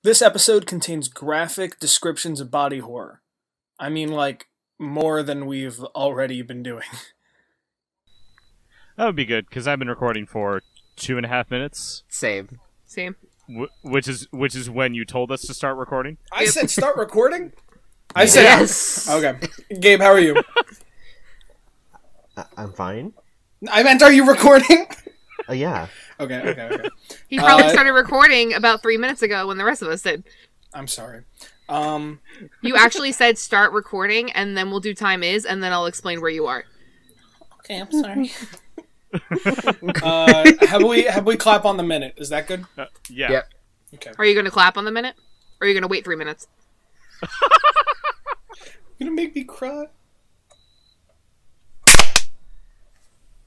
This episode contains graphic descriptions of body horror. I mean, like, more than we've already been doing. That would be good, because I've been recording for 2.5 minutes. Same. Which is when you told us to start recording. I said start recording? I said Yes! Okay. Gabe, how are you? I'm fine. I meant, are you recording? Yeah. Okay. He probably started recording about 3 minutes ago when the rest of us did. I'm sorry. You actually said start recording, and then we'll do time is, and then I'll explain where you are. Okay, I'm sorry. Have we clap on the minute? Is that good? Yeah. Yep. Okay. Are you going to clap on the minute? Or are you going to wait 3 minutes? You're gonna make me cry.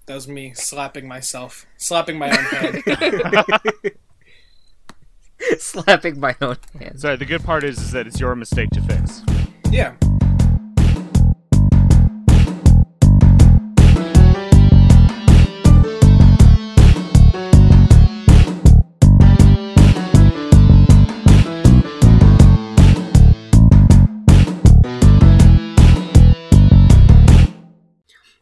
That was me slapping myself. Slapping my own hand. Slapping my own hand. Sorry, the good part is that it's your mistake to fix. Yeah.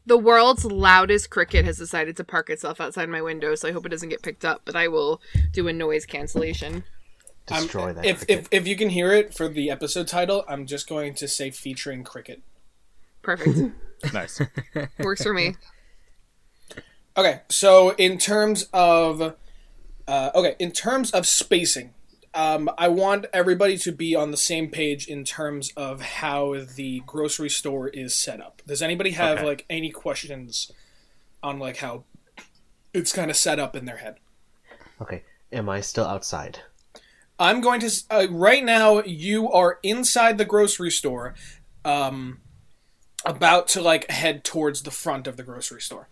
The world's loudest cricket has decided to park itself outside my window, so I hope it doesn't get picked up, but I will do a noise cancellation. Destroy that. If you can hear it for the episode title, I'm just going to say featuring cricket. Perfect. Nice. Works for me. Okay, so in terms of spacing, I want everybody to be on the same page in terms of how the grocery store is set up. Does anybody have any questions on how it's kind of set up in their head? Okay. Am I still outside? I'm going to right now. You are inside the grocery store, about to head towards the front of the grocery store.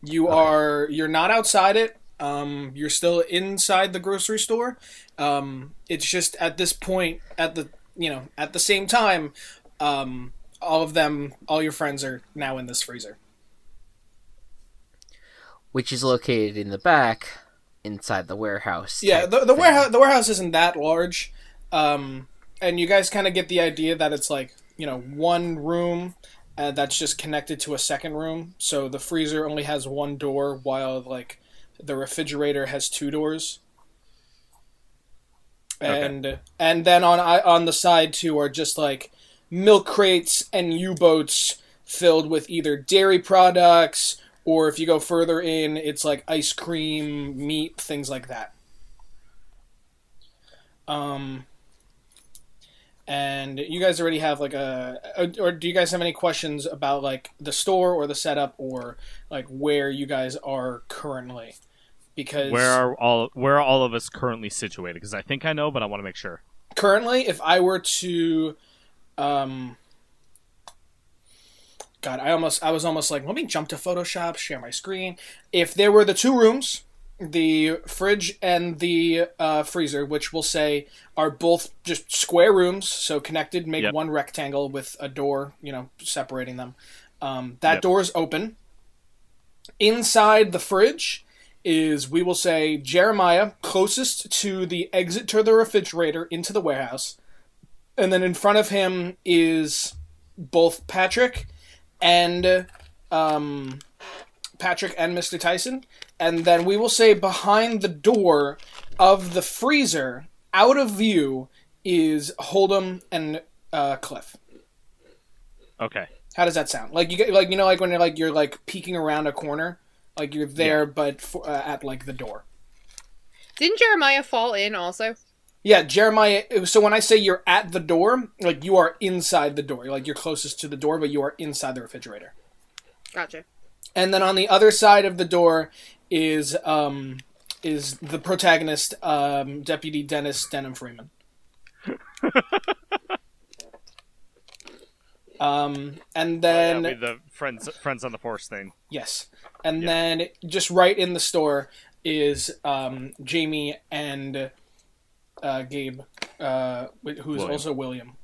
You're not outside it. You're still inside the grocery store. It's just at this point, at the same time, all your friends are now in this freezer. Which is located in the back, inside the warehouse. Yeah, the warehouse isn't that large. And you guys kind of get the idea that it's one room that's just connected to a second room. So the freezer only has one door, while the refrigerator has two doors. And then on the side too are just milk crates and U-boats filled with either dairy products, or if you go further in, it's ice cream, meat, things like that. And you guys already have or do you guys have any questions about the store or the setup, or where you guys are currently? Because where are all of us currently situated? Because I think I know, but I want to make sure. Currently, if I were to, God, I was almost let me jump to Photoshop, share my screen. If there were the two rooms, the fridge and the freezer, which we'll say are both just square rooms, so connected, make one rectangle with a door, separating them. That door is open. Inside the fridge is, we will say, Jeremiah, closest to the exit to the refrigerator into the warehouse. And then in front of him is both Patrick and Mr. Tyson. And then we will say behind the door of the freezer, out of view, is Hold'em and Cliff. Okay. How does that sound? When you're peeking around a corner? You're there, but at the door. Didn't Jeremiah fall in also? Yeah, Jeremiah. So when I say you're at the door, you are inside the door. You're closest to the door, but you are inside the refrigerator. Gotcha. And then on the other side of the door is the protagonist, Deputy Dennis Denham Freeman. And then the friends on the force thing. Yes. And then just right in the store is Jamie and Gabe, who's William. also William,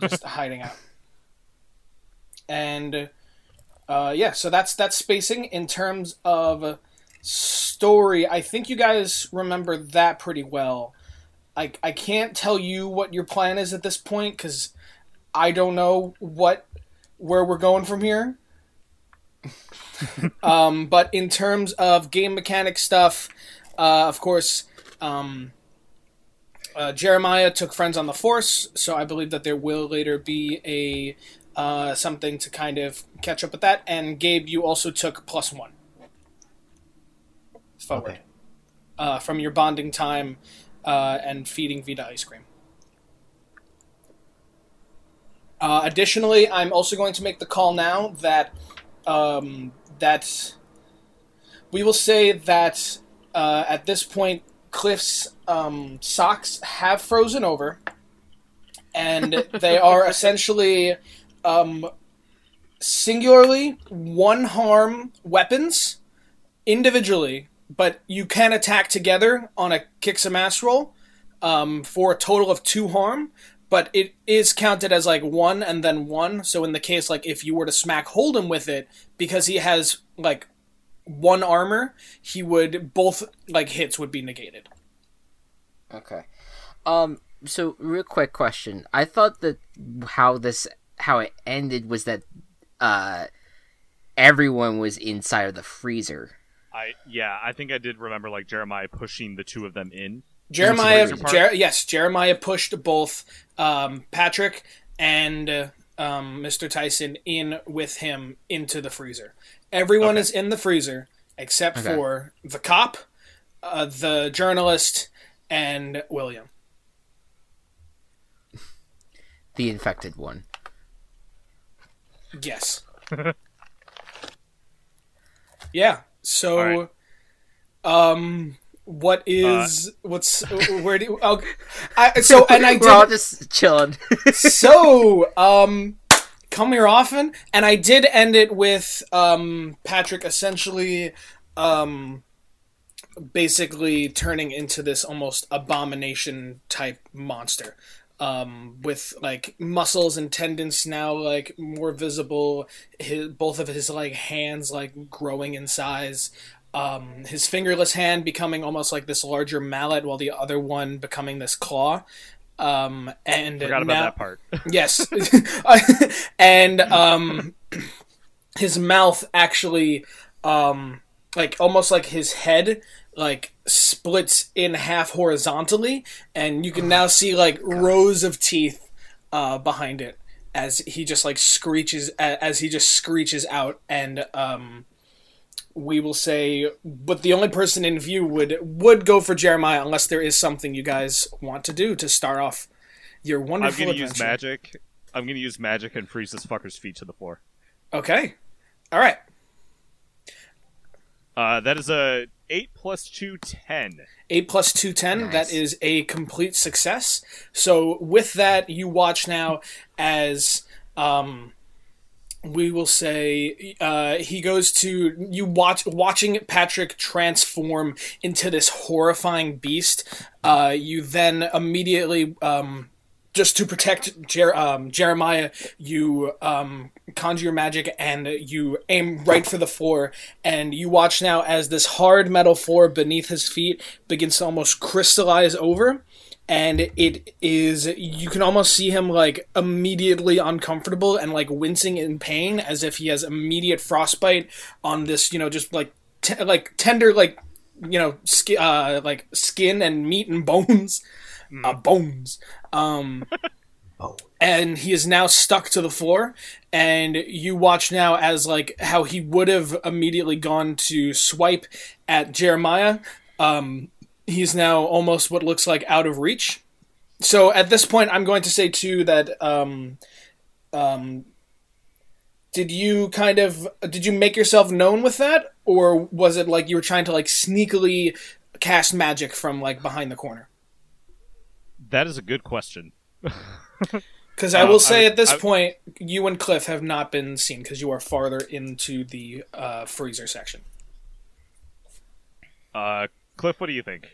just hiding out. And so that's spacing. In terms of story, I think you guys remember that pretty well. I can't tell you what your plan is at this point because I don't know where we're going from here. But in terms of game mechanic stuff, of course, Jeremiah took Friends on the Force, so I believe that there will later be a something to kind of catch up with that. And Gabe, you also took +1 forward from your bonding time and feeding Vita ice cream. Additionally, I'm also going to make the call now that we will say that at this point, Cliff's socks have frozen over, and they are essentially singularly one-harm weapons individually, but you can attack together on a kick-some-ass roll for a total of 2 harm, but it is counted as like 1 and then 1, so in the case, like, if you were to smack Holden with it, because he has, like, 1 armor, he would, both, like, hits would be negated. Okay. So, real quick question. I thought that how it ended was that, everyone was inside of the freezer. I think I did remember, like, Jeremiah pushing the 2 of them in. Jeremiah pushed both Patrick and Mr. Tyson in with him into the freezer. Everyone is in the freezer except for the cop, the journalist, and William. The infected one. Yes. Yeah. So, where do you, we're all just chilling. So, come here often, and I did end it with, Patrick essentially, basically turning into this almost abomination type monster. With like muscles and tendons now like more visible, both of his like hands like growing in size, his fingerless hand becoming almost like this larger mallet, while the other one becoming this claw. And forgot about that part. Yes, and his mouth actually, like almost like his head, like splits in half horizontally, and you can now see like rows of teeth behind it as he just like screeches out, and we will say, but the only person in view would go for Jeremiah unless there is something you guys want to do to start off your wonderful adventure. I'm gonna use magic and freeze this fucker's feet to the floor. Okay. All right. That is a 8 + 2, 10. 8 + 2, 10. Nice. That is a complete success. So with that, you watch now as we will say he goes to watching Patrick transform into this horrifying beast. You then immediately, just to protect Jeremiah, you conjure your magic and you aim right for the floor, and you watch now as this hard metal floor beneath his feet begins to almost crystallize over, and you can almost see him like immediately uncomfortable and like wincing in pain as if he has immediate frostbite on this, just like tender, like, skin and meat and bones. Bones. And he is now stuck to the floor, and you watch now as like how he would have immediately gone to swipe at Jeremiah. He's now almost what looks like out of reach. So at this point, I'm going to say too that did you make yourself known with that, or was it like you were trying to like sneakily cast magic from like behind the corner? That is a good question. Because I will say at this point, you and Cliff have not been seen because you are farther into the freezer section. Cliff, what do you think?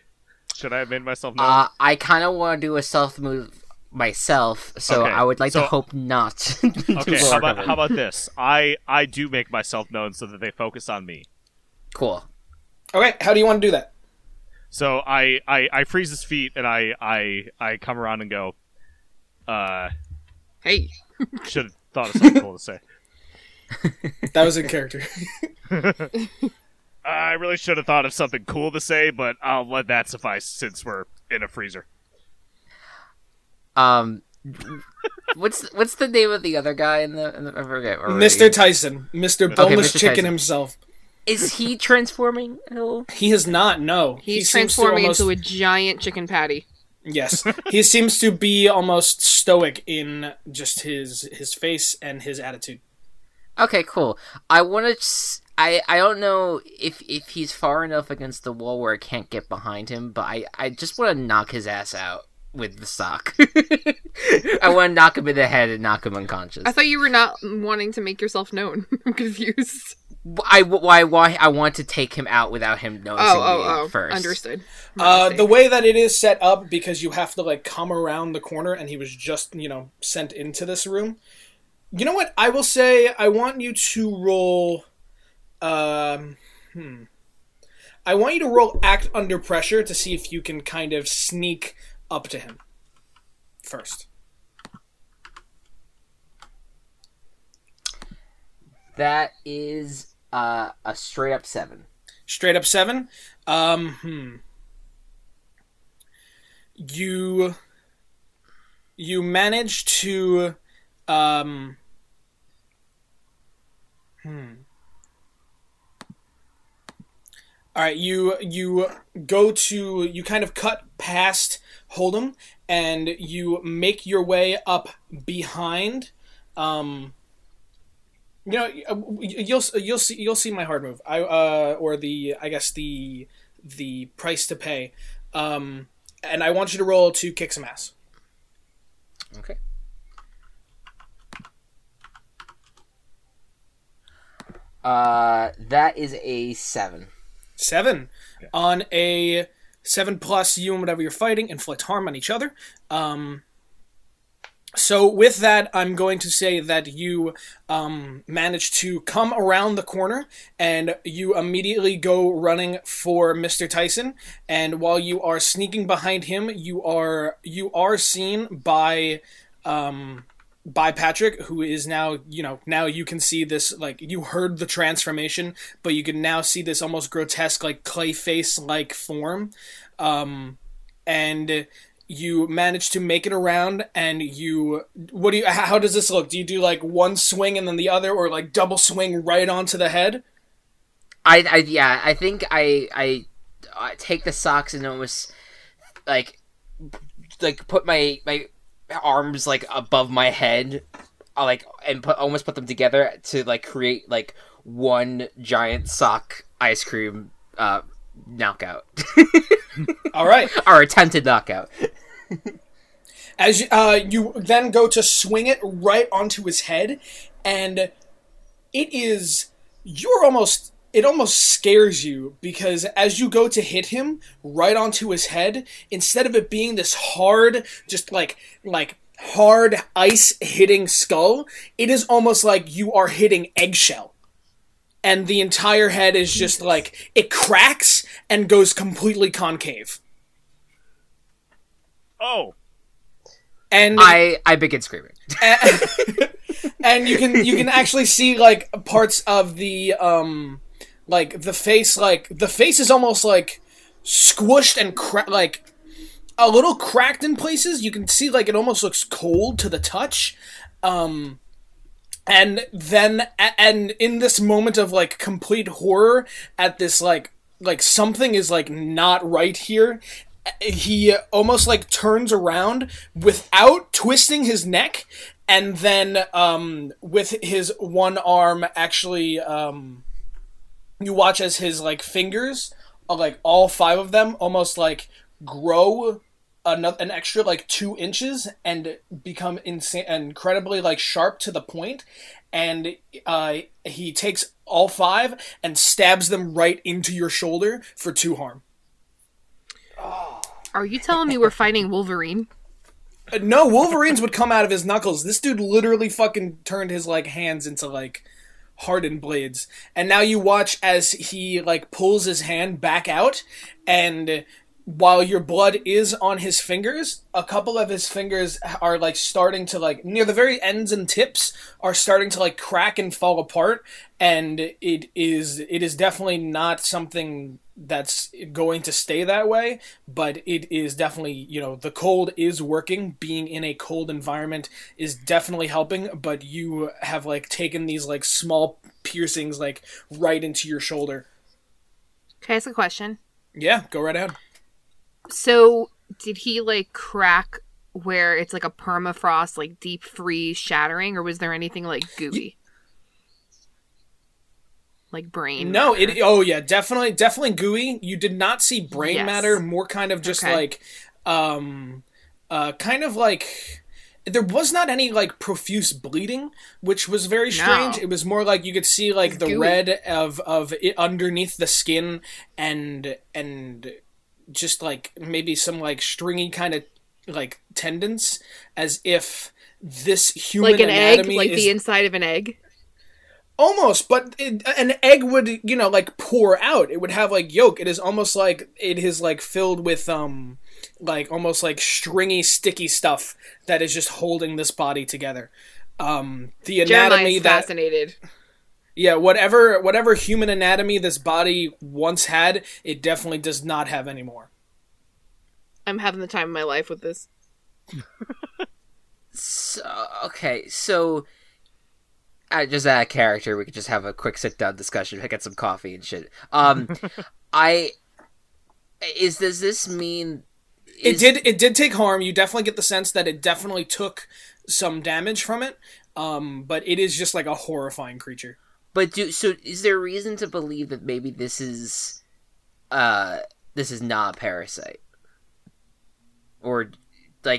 Should I have made myself known? I kind of want to do a stealth move myself, so Okay, I would like so- to hope not. Okay, how about this? I do make myself known so that they focus on me. Cool. Okay, how do you want to do that? So I freeze his feet and I come around and go, Hey. should have thought of something cool to say. That was in character. I really should have thought of something cool to say, but I'll let that suffice since we're in a freezer. What's the name of the other guy in the I forget already. Mr. Tyson. Mr. Boneless Mr. Chicken Tyson. himself. Is he transforming at all? He is not, no. He's He seems to transforming almost- into a giant chicken patty. Yes. He seems to be almost stoic in just his face and his attitude. Okay, cool. I want to. I don't know if he's far enough against the wall where I can't get behind him, but I just want to knock his ass out with the sock. I want to knock him in the head and knock him unconscious. I thought you were not wanting to make yourself known. I'm confused. I want to take him out without him noticing me first. Understood. The way that it is set up, because you have to like come around the corner, and he was just sent into this room. You know what? I will say I want you to roll. I want you to roll act under pressure to see if you can kind of sneak up to him first. That is a straight up 7. Straight up 7. You manage to All right, you kind of cut past Hold'em, and you make your way up behind. You'll see my hard move. I guess the price to pay. And I want you to roll to kick some ass. Okay. That is a 7. 7. Okay. On a 7+, you and whatever you're fighting inflict harm on each other. So with that, I'm going to say that you manage to come around the corner, and you immediately go running for Mr. Tyson. And while you are sneaking behind him, you are seen by Patrick, who is now, now you can see this, like, you heard the transformation, but you can now see this almost grotesque, like, clay face-like form. And you manage to make it around, and how does this look? Do you do, like, one swing and then the other, or, like, double swing right onto the head? I think I take the socks and almost, like put my arms like above my head, and almost put them together to like create like one giant sock ice cream knockout. All right, or attempted knockout. As you then go to swing it right onto his head, and it almost scares you, because as you go to hit him right onto his head, instead of it being this hard, just like hard ice hitting skull, it is almost like you are hitting eggshell. And the entire head is just like, it cracks and goes completely concave. Oh. And I begin screaming. And you can actually see like parts of the like the face is almost like squished and like a little cracked in places. You can see like it almost looks cold to the touch. And then in this moment of like complete horror at this like something is like not right here, he almost like turns around without twisting his neck, and then with his one arm actually you watch as his like fingers, like all 5 of them, almost like grow an extra like 2 inches and become incredibly like sharp to the point, and he takes all 5 and stabs them right into your shoulder for 2 harm. Are you telling me we're fighting Wolverine? No, Wolverines would come out of his knuckles. This dude literally fucking turned his like hands into like hardened blades. And now you watch as he like pulls his hand back out, and while your blood is on his fingers, a couple of his fingers are like starting to like near the very ends and tips are starting to like crack and fall apart, and it is definitely not something that's going to stay that way, but it is definitely, you know, the cold is working. Being in a cold environment is definitely helping, but you have like taken these like small piercings like right into your shoulder. Can I ask a question? Yeah, go right ahead. So, did he, like, crack where it's, like, a permafrost, like, deep freeze shattering, or was there anything, like, gooey? Like, brain No, matter? definitely gooey. You did not see brain matter, more kind of just, like, kind of, like... There was not any, like, profuse bleeding, which was very strange. No. It was more like you could see, like, the gooey. red of it underneath the skin, and just like maybe some like stringy kind of like tendons, as if this human like an egg, anatomy like is the inside of an egg. almost, but an egg would, you know, like pour out. It would have like yolk. It is almost like it is like filled with like almost like stringy sticky stuff that is just holding this body together. The anatomy Jeremiah's that fascinated. Yeah, whatever human anatomy this body once had, it definitely does not have anymore. I'm having the time of my life with this. So just out of character, we could just have a quick sit down discussion, get some coffee and shit. Does this mean it did take harm? You definitely get the sense that it definitely took some damage from it. But it is just like a horrifying creature. But is there reason to believe that maybe this is not a parasite? Or I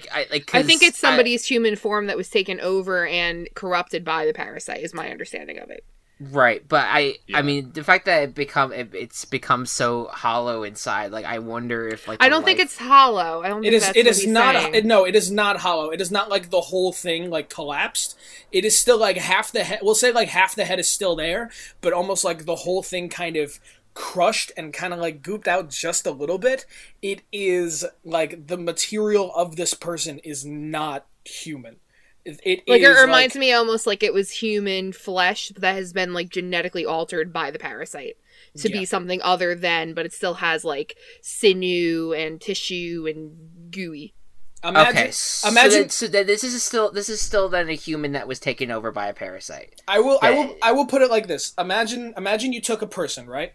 think it's somebody's human form that was taken over and corrupted by the parasite is my understanding of it. Right, but I mean the fact that it's become so hollow inside, like I wonder if like I don't think it's hollow. I don't think that's it is what not he's saying. no, it is not hollow. It is not like the whole thing like collapsed. It is still like half the head. We'll say like half the head is still there, but almost like the whole thing kind of crushed and kind of like gooped out just a little bit. It is like the material of this person is not human. It reminds me almost like it was human flesh that has been like genetically altered by the parasite to be something other than, but it still has like sinew and tissue and gooey. Imagine. So this is still then a human that was taken over by a parasite. I will put it like this. Imagine you took a person, right?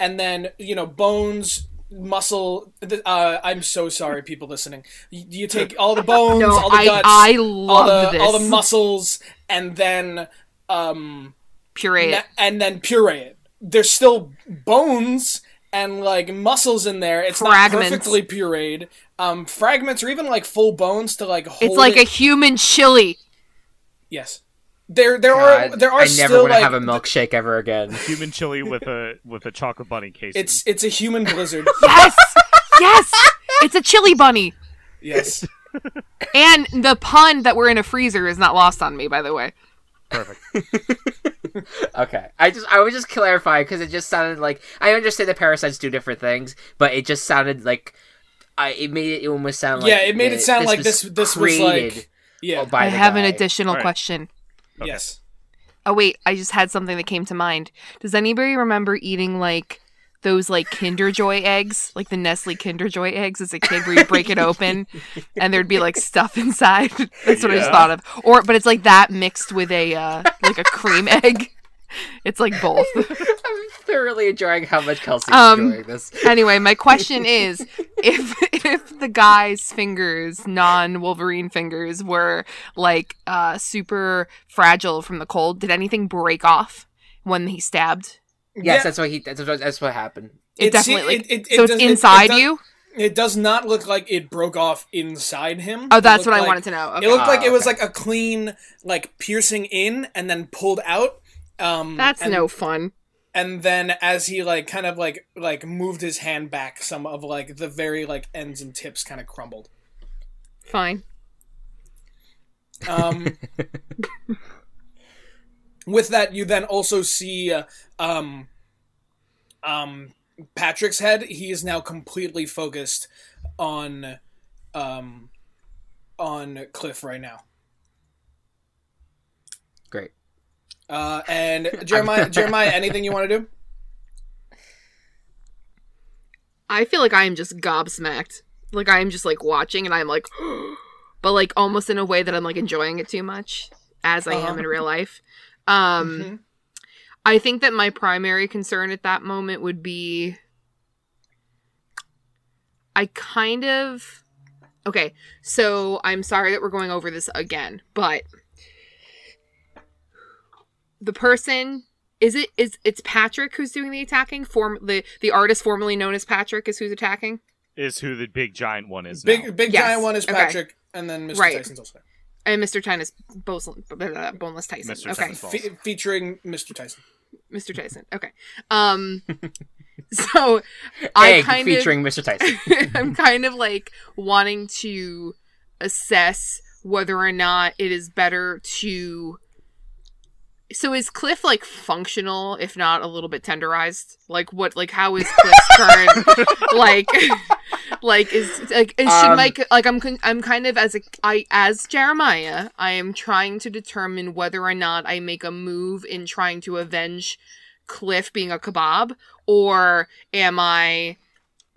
And then, you know, bones, muscle. I'm so sorry, people listening. You take all the bones, all the guts, I love all the muscles, and then puree it. And then puree it. There's still bones and like muscles in there. It's fragments. Not perfectly pureed. Fragments or even like full bones to like hold. It's like a human chili. Yes. There are I never still want to like have a milkshake ever again. Human chili with a chocolate bunny casing. It's a human blizzard. Yes, yes, it's a chili bunny. Yes, and the pun that we're in a freezer is not lost on me, by the way. Perfect. Okay, I would just clarify because it just sounded like I understand that parasites do different things, but it just sounded like it almost sound like it made it sound like this was like I have an additional question. Okay. Yes. Oh wait, I just had something that came to mind. Does anybody remember eating like those like Kinder Joy eggs, like the Nestle Kinder Joy eggs as a kid, where you break it open and there'd be like stuff inside? That's what I just thought of. But it's like that mixed with a like a cream egg. It's like both. I'm thoroughly enjoying how much Kelsey's enjoying this. Anyway, my question is, if the guy's fingers, non-Wolverine fingers, were like super fragile from the cold, did anything break off when he stabbed? Yes, that's what happened. It definitely. It's inside you. It does not look like it broke off inside him. Oh, that's what I wanted to know. Okay. It looked like it was like a clean, like piercing in and then pulled out. That's no fun. And then as he like kind of like moved his hand back, some of like the very like ends and tips kind of crumbled. Fine. With that, you then also see Patrick's head. He is now completely focused on Cliff right now. Great. And Jeremiah, anything you want to do? I feel like I am just gobsmacked. Like, I am just, like, watching, and I'm like, but, like, almost in a way that I'm, like, enjoying it too much, as I am in real life. I think that my primary concern at that moment would be... Okay, so I'm sorry that we're going over this again, but... The person... It's Patrick who's doing the attacking? The artist formerly known as Patrick is who's attacking? Is who the big giant one is now. Big giant one is Patrick, and then Mr. Tyson's also there. And Mr. Tyson's Boneless Tyson. Mr. Okay. Featuring Mr. Tyson. Mr. Tyson. Okay. So featuring Mr. Tyson. I'm kind of like wanting to assess whether or not it is better to... So is Cliff, like, functional, if not a little bit tenderized? Like, how is Cliff's current, I'm kind of, as Jeremiah, I am trying to determine whether or not I make a move in trying to avenge Cliff being a kebab, or am I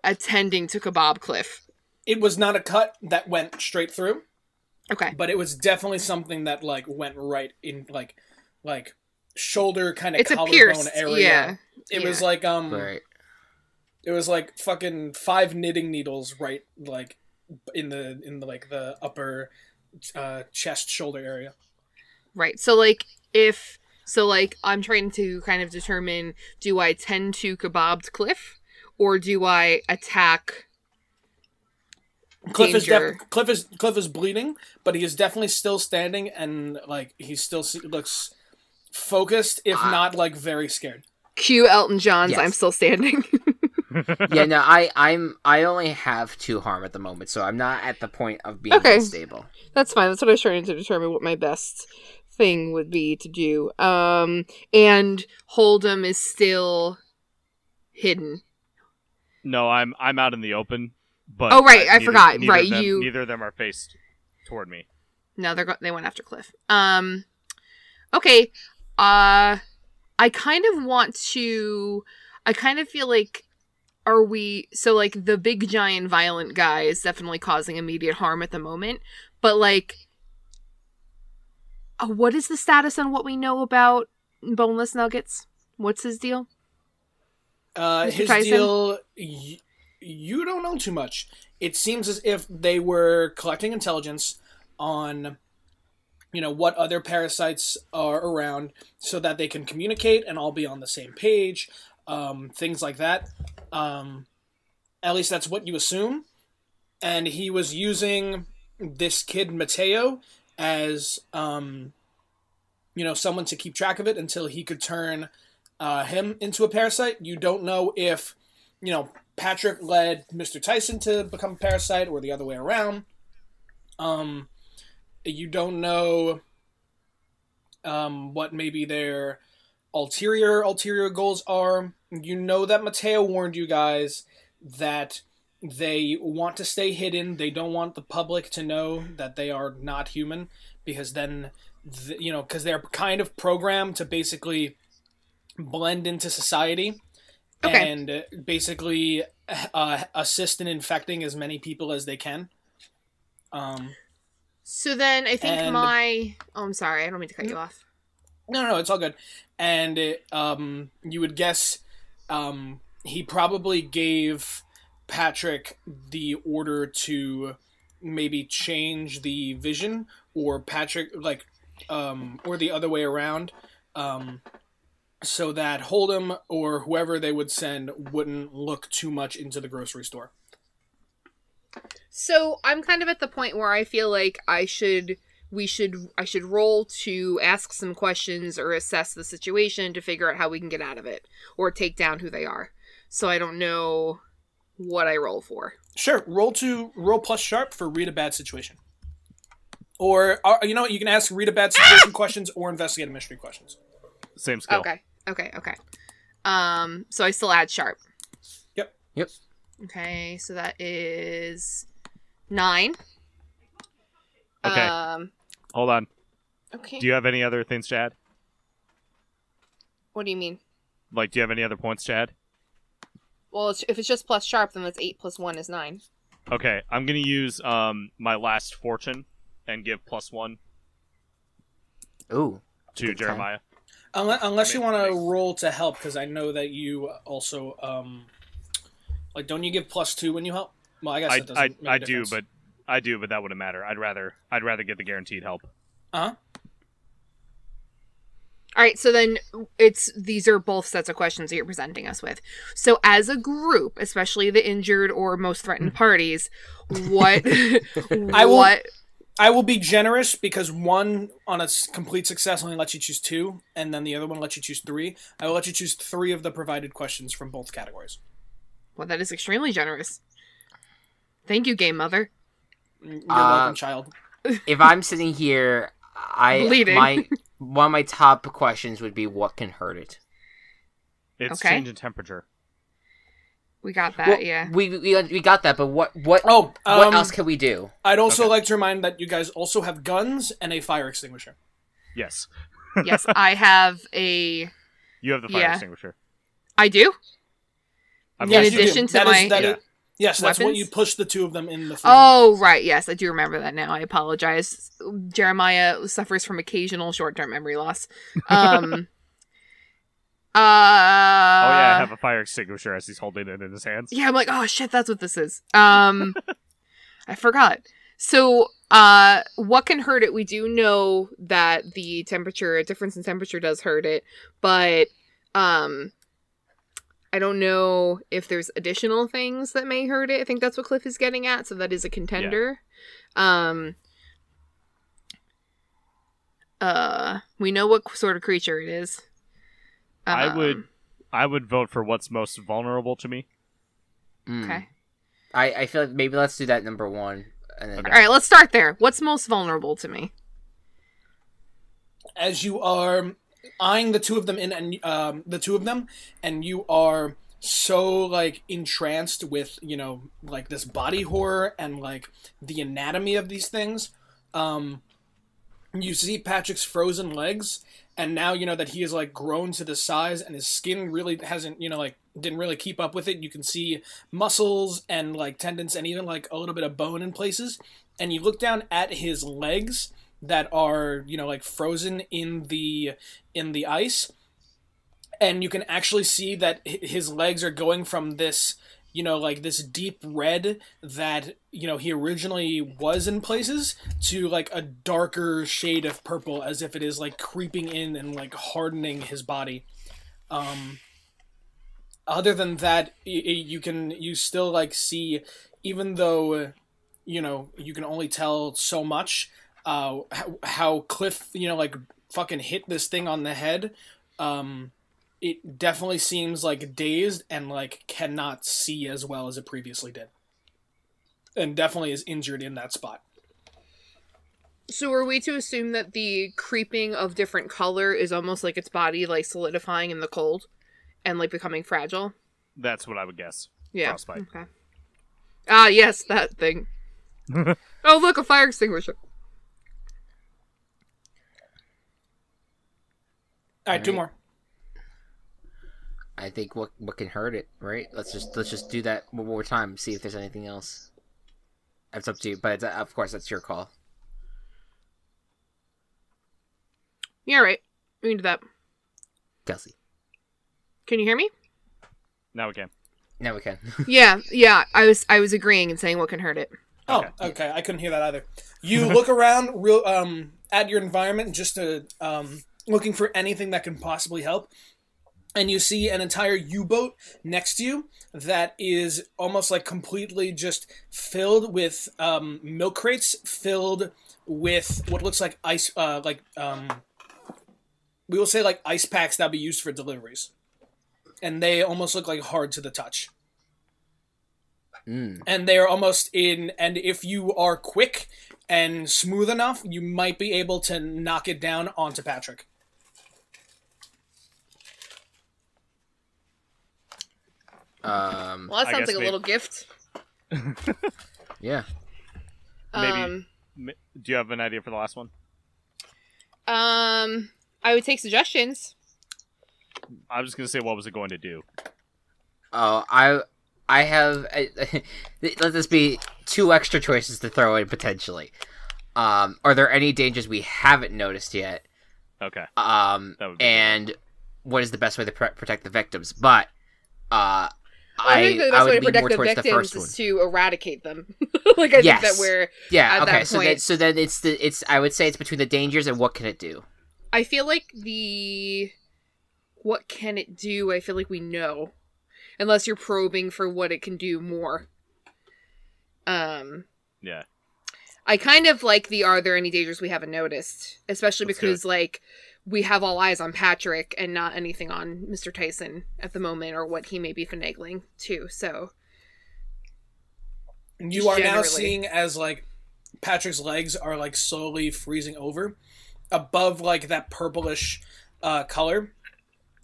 attending to kebab Cliff? It was not a cut that went straight through. Okay. But it was definitely something that, like, went right in, like shoulder kind of collarbone area. Yeah. It was like Right. It was like fucking 5 knitting needles right like in the like the upper chest shoulder area. Right. So I'm trying to kind of determine, do I tend to kebabbed Cliff, or do I attack Cliff Danger? Cliff is bleeding, but he is definitely still standing, and like he still looks focused, if not like very scared. Cue Elton John's Yes. I'm still standing. Yeah, no, I only have 2 harm at the moment, so I'm not at the point of being unstable. That's fine. That's what I was trying to determine what my best thing would be to do. And Hold'em is still hidden. No, I'm out in the open. But oh right, I forgot. Right, neither of them are faced toward me. No, they went after Cliff. Okay. I kind of feel like, so like the big giant violent guy is definitely causing immediate harm at the moment, but like, what is the status on what we know about Boneless Nuggets? What's his deal? His Tyson? deal, you don't know too much. It seems as if they were collecting intelligence on, what other parasites are around so that they can communicate and all be on the same page, things like that. At least that's what you assume. And he was using this kid, Mateo, as, someone to keep track of it until he could turn him into a parasite. You don't know if, Patrick led Mr. Tyson to become a parasite or the other way around. You don't know what maybe their ulterior goals are. You know that Mateo warned you guys that they want to stay hidden. They don't want the public to know that they are not human, because then, because they're kind of programmed to basically blend into society. Okay. And basically assist in infecting as many people as they can. So then I think I'm sorry, I don't mean to cut you off. No, it's all good. And you would guess he probably gave Patrick the order to maybe change the vision, or Patrick, or the other way around, so that Hold'em or whoever they would send wouldn't look too much into the grocery store. So I'm kind of at the point where I feel like I should roll to ask some questions or assess the situation to figure out how we can get out of it or take down who they are. So I don't know what I roll for. Sure, roll plus sharp for read a bad situation. Or you can ask read a bad situation questions or investigate a mystery questions. Same skill. Okay. So I still add sharp. Yep. Okay, so that is 9. Okay. Hold on. Okay. Do you have any other things to add? What do you mean? Like, do you have any other points to add? Well, if it's just plus sharp, then that's 8 plus 1 is 9. Okay, I'm gonna use my last fortune and give +1 Ooh. to Good Jeremiah. Unless you want to roll to help, because I know that you also like, don't you give +2 when you help? Well, I guess that doesn't make a difference. I do, but that wouldn't matter. I'd rather get the guaranteed help. Uh-huh. All right, so then these are both sets of questions that you're presenting us with. So as a group, especially the injured or most threatened parties, what I will be generous, because one on a complete success only lets you choose 2, and then the other one lets you choose 3. I will let you choose 3 of the provided questions from both categories. Well, that is extremely generous. Thank you, Game Mother. You're welcome, child. If I'm sitting here, Bleeding. one of my top questions would be, what can hurt it? It's Okay. change in temperature. We got that, Well, yeah. we got that, but what what else can we do? I'd also Okay. like to remind that you guys also have guns and a fire extinguisher. Yes. Yes, I have a... You have the fire Yeah. extinguisher. I do? I'm In Yes, guessing- you do. addition to That my... is- that is- yes, that's what weapons? you push the 2 of them in the freezer. Oh, right. Yes, I do remember that now. I apologize. Jeremiah suffers from occasional short-term memory loss. Oh yeah, I have a fire extinguisher as he's holding it in his hands. Yeah, I'm like, oh shit, that's what this is. I forgot. So, what can hurt it? We do know that the difference in temperature does hurt it, but, I don't know if there's additional things that may hurt it. I think that's what Cliff is getting at, so that is a contender. We know what sort of creature it is. I would vote for what's most vulnerable to me. Okay. I feel like maybe let's do that number 1. And then... Okay. All right, let's start there. What's most vulnerable to me? As you are eyeing the 2 of them and you are so, like, entranced with, you know, like, this body horror and, like, the anatomy of these things, you see Patrick's frozen legs, and now you know that he has, like, grown to the size, and his skin really hasn't, you know, like, didn't really keep up with it. You can see muscles and, like, tendons and even, like, a little bit of bone in places, and you look down at his legs that are, you know, like, frozen in the ice, and you can actually see that his legs are going from this, you know, like, this deep red that, you know, he originally was in places to, like, a darker shade of purple, as if it is, like, creeping in and, like, hardening his body. Other than that, you still, like, see, even though, you know, you can only tell so much, how Cliff, you know, like, fucking hit this thing on the head. It definitely seems, like, dazed and, like, cannot see as well as it previously did. And definitely is injured in that spot. So are we to assume that the creeping of different color is almost like its body, like, solidifying in the cold and, like, becoming fragile? That's what I would guess. Yeah. Frostbite. Okay. Ah, yes, that thing. Oh, look, a fire extinguisher. All right, 2 more. I think what can hurt it, right? Let's just do that one more time. See if there's anything else. It's up to you, but of course that's your call. Yeah, right. We can do that. Kelsey. Can you hear me? Now we can. Now we can. Yeah. I was agreeing and saying what can hurt it. Oh, okay. I couldn't hear that either. You look around at your environment just to looking for anything that can possibly help. And you see an entire U-boat next to you that is almost like completely just filled with milk crates, filled with what looks like ice, we will say like ice packs that be used for deliveries. And they almost look like hard to the touch. And they are almost in, and if you are quick and smooth enough, you might be able to knock it down onto Patrick. Um, Well, that I sounds guess like a maybe- little gift. yeah. Maybe. Do you have an idea for the last one? I would take suggestions. I was just gonna say, what was it going to do? Oh, I have. Let this be 2 extra choices to throw in potentially. Are there any dangers we haven't noticed yet? Okay. That would be And what is the best way to protect the victims? But I think the I best way would to lean protect more the towards the victims first one. is to eradicate them. Like, I think that we're at okay. that So point. then it's I would say it's between the dangers and what can it do. I feel like what can it do? I feel like we know, unless you're probing for what it can do more. Yeah. I kind of like the are there any dangers we haven't noticed, especially Let's do because like we have all eyes on Patrick and not anything on Mr. Tyson at the moment or what he may be finagling too. So You are now generally. seeing as like Patrick's legs are like slowly freezing over above like that purplish color.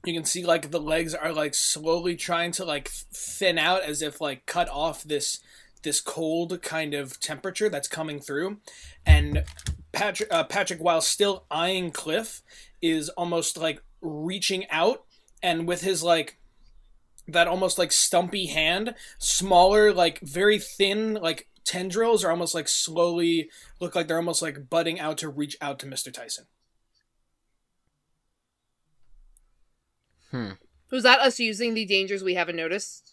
You can see like the legs are like slowly trying to like thin out as if like cut off this cold kind of temperature that's coming through. And Patrick, while still eyeing Cliff, is almost like reaching out, and with his like that almost like stumpy hand, smaller, like very thin, like tendrils are almost like slowly look like they're almost like budding out to reach out to Mr. Tyson. was that us using the dangers we haven't noticed?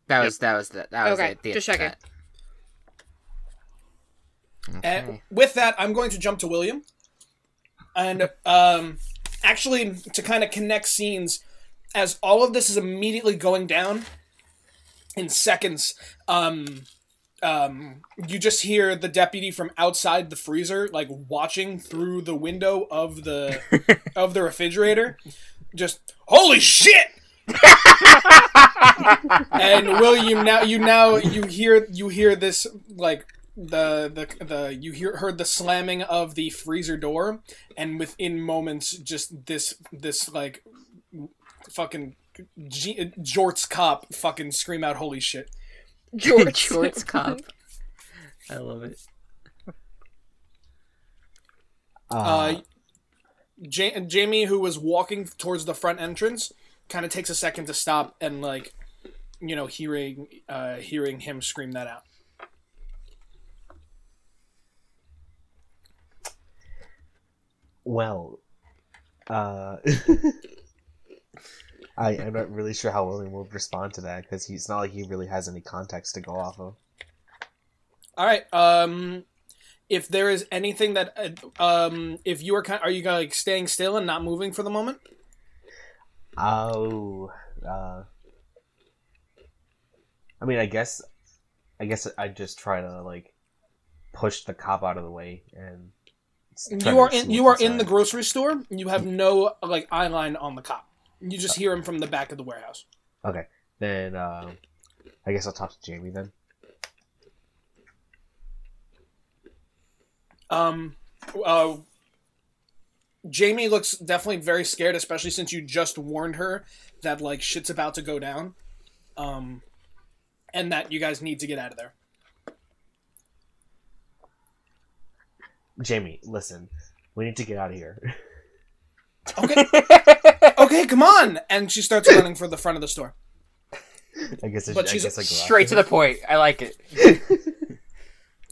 That was Okay, the just checking. And with that, I'm going to jump to William. And actually, to kind of connect scenes, as all of this is immediately going down in seconds, you just hear the deputy from outside the freezer, like watching through the window of the of the refrigerator, just holy shit! And William, you hear this like heard the slamming of the freezer door, and within moments, just this like fucking Jorts cop fucking scream out holy shit. Jorts cop. I love it. Jamie, who was walking towards the front entrance, kind of takes a second to stop and like, hearing him scream that out. Well, I'm not really sure how William will respond to that, because it's not like he really has any context to go off of. All right. If there is anything that, if you are you like staying still and not moving for the moment? Oh, I mean, I guess I'd just try to like push the cop out of the way and. You are in the grocery store. You have no like eye line on the cop. You just hear him from the back of the warehouse. Okay, then I guess I'll talk to Jamie then. Jamie looks definitely very scared, especially since you just warned her that like shit's about to go down, and that you guys need to get out of there. Jamie, listen, we need to get out of here. Okay, okay, come on! And she starts running for the front of the store. I guess I But go she's Straight to the point. I like it.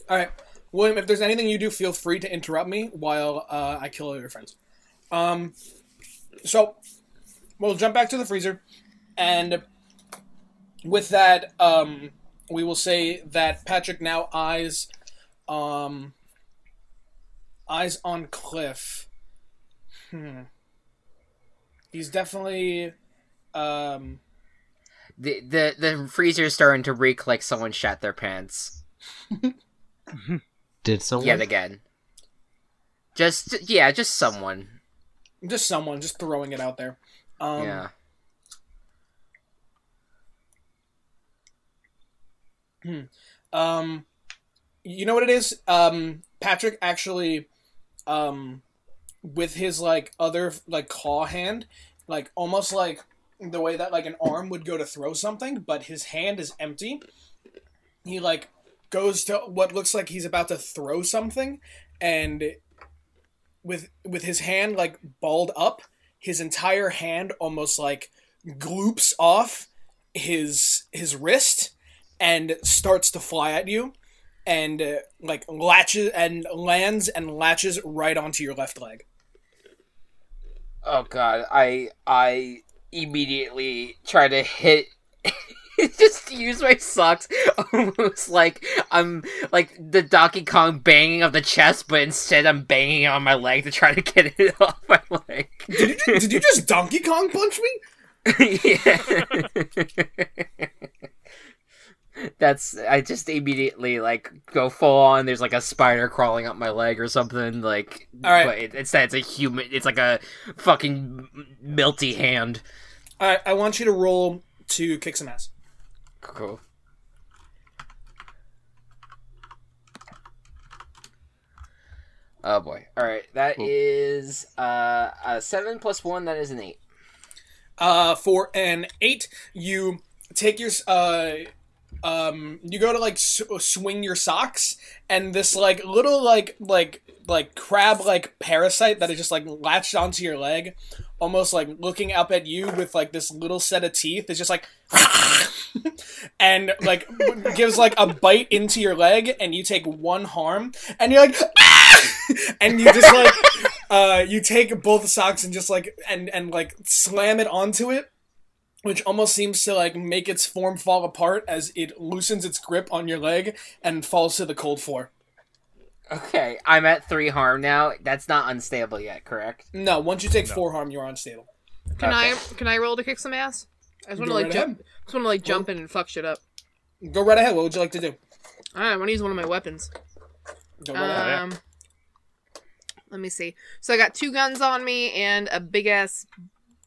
All right, William. If there's anything you do, feel free to interrupt me while I kill all your friends. So we'll jump back to the freezer, and with that, we will say that Patrick now eyes on Cliff. He's definitely The freezer is starting to reek like someone shat their pants. Did someone? Yet again. Just someone. just throwing it out there. Yeah. You know what it is? Patrick actually, with his like other like claw hand, like almost like the way that like an arm would go to throw something, but his hand is empty. He like goes to what looks like he's about to throw something, and with his hand like balled up, his entire hand almost like gloops off his wrist and starts to fly at you, and like latches and lands and latches right onto your left leg. Oh god, I immediately try to hit just use my socks almost like I'm like the Donkey Kong banging of the chest, but instead I'm banging on my leg to try to get it off my leg. Did you just Donkey Kong punch me? Yeah. I just immediately like go full on. There's like a spider crawling up my leg or something. Like, all right. But instead it's a human. It's like a fucking melty hand. All right, I want you to roll to kick some ass. Cool. Oh boy! All right, that is a 7 + 1. That is an 8. For an 8, you take your you go to like swing your socks, and this like little like crab like parasite that is just like latched onto your leg, almost like looking up at you with like this little set of teeth, is just like and like gives like a bite into your leg, and you take 1 harm, and you're like and you just like you take both socks and just like and like slam it onto it, which almost seems to like make its form fall apart as it loosens its grip on your leg and falls to the cold floor. Okay, I'm at 3 harm now. That's not unstable yet, correct? No, once you take 4 harm, you're unstable. Can I roll to kick some ass? I just want to like jump. Just want to like jump in and fuck shit up. Go right ahead. What would you like to do? All right, I want to use one of my weapons. Go right ahead. Let me see. So I got 2 guns on me and a big ass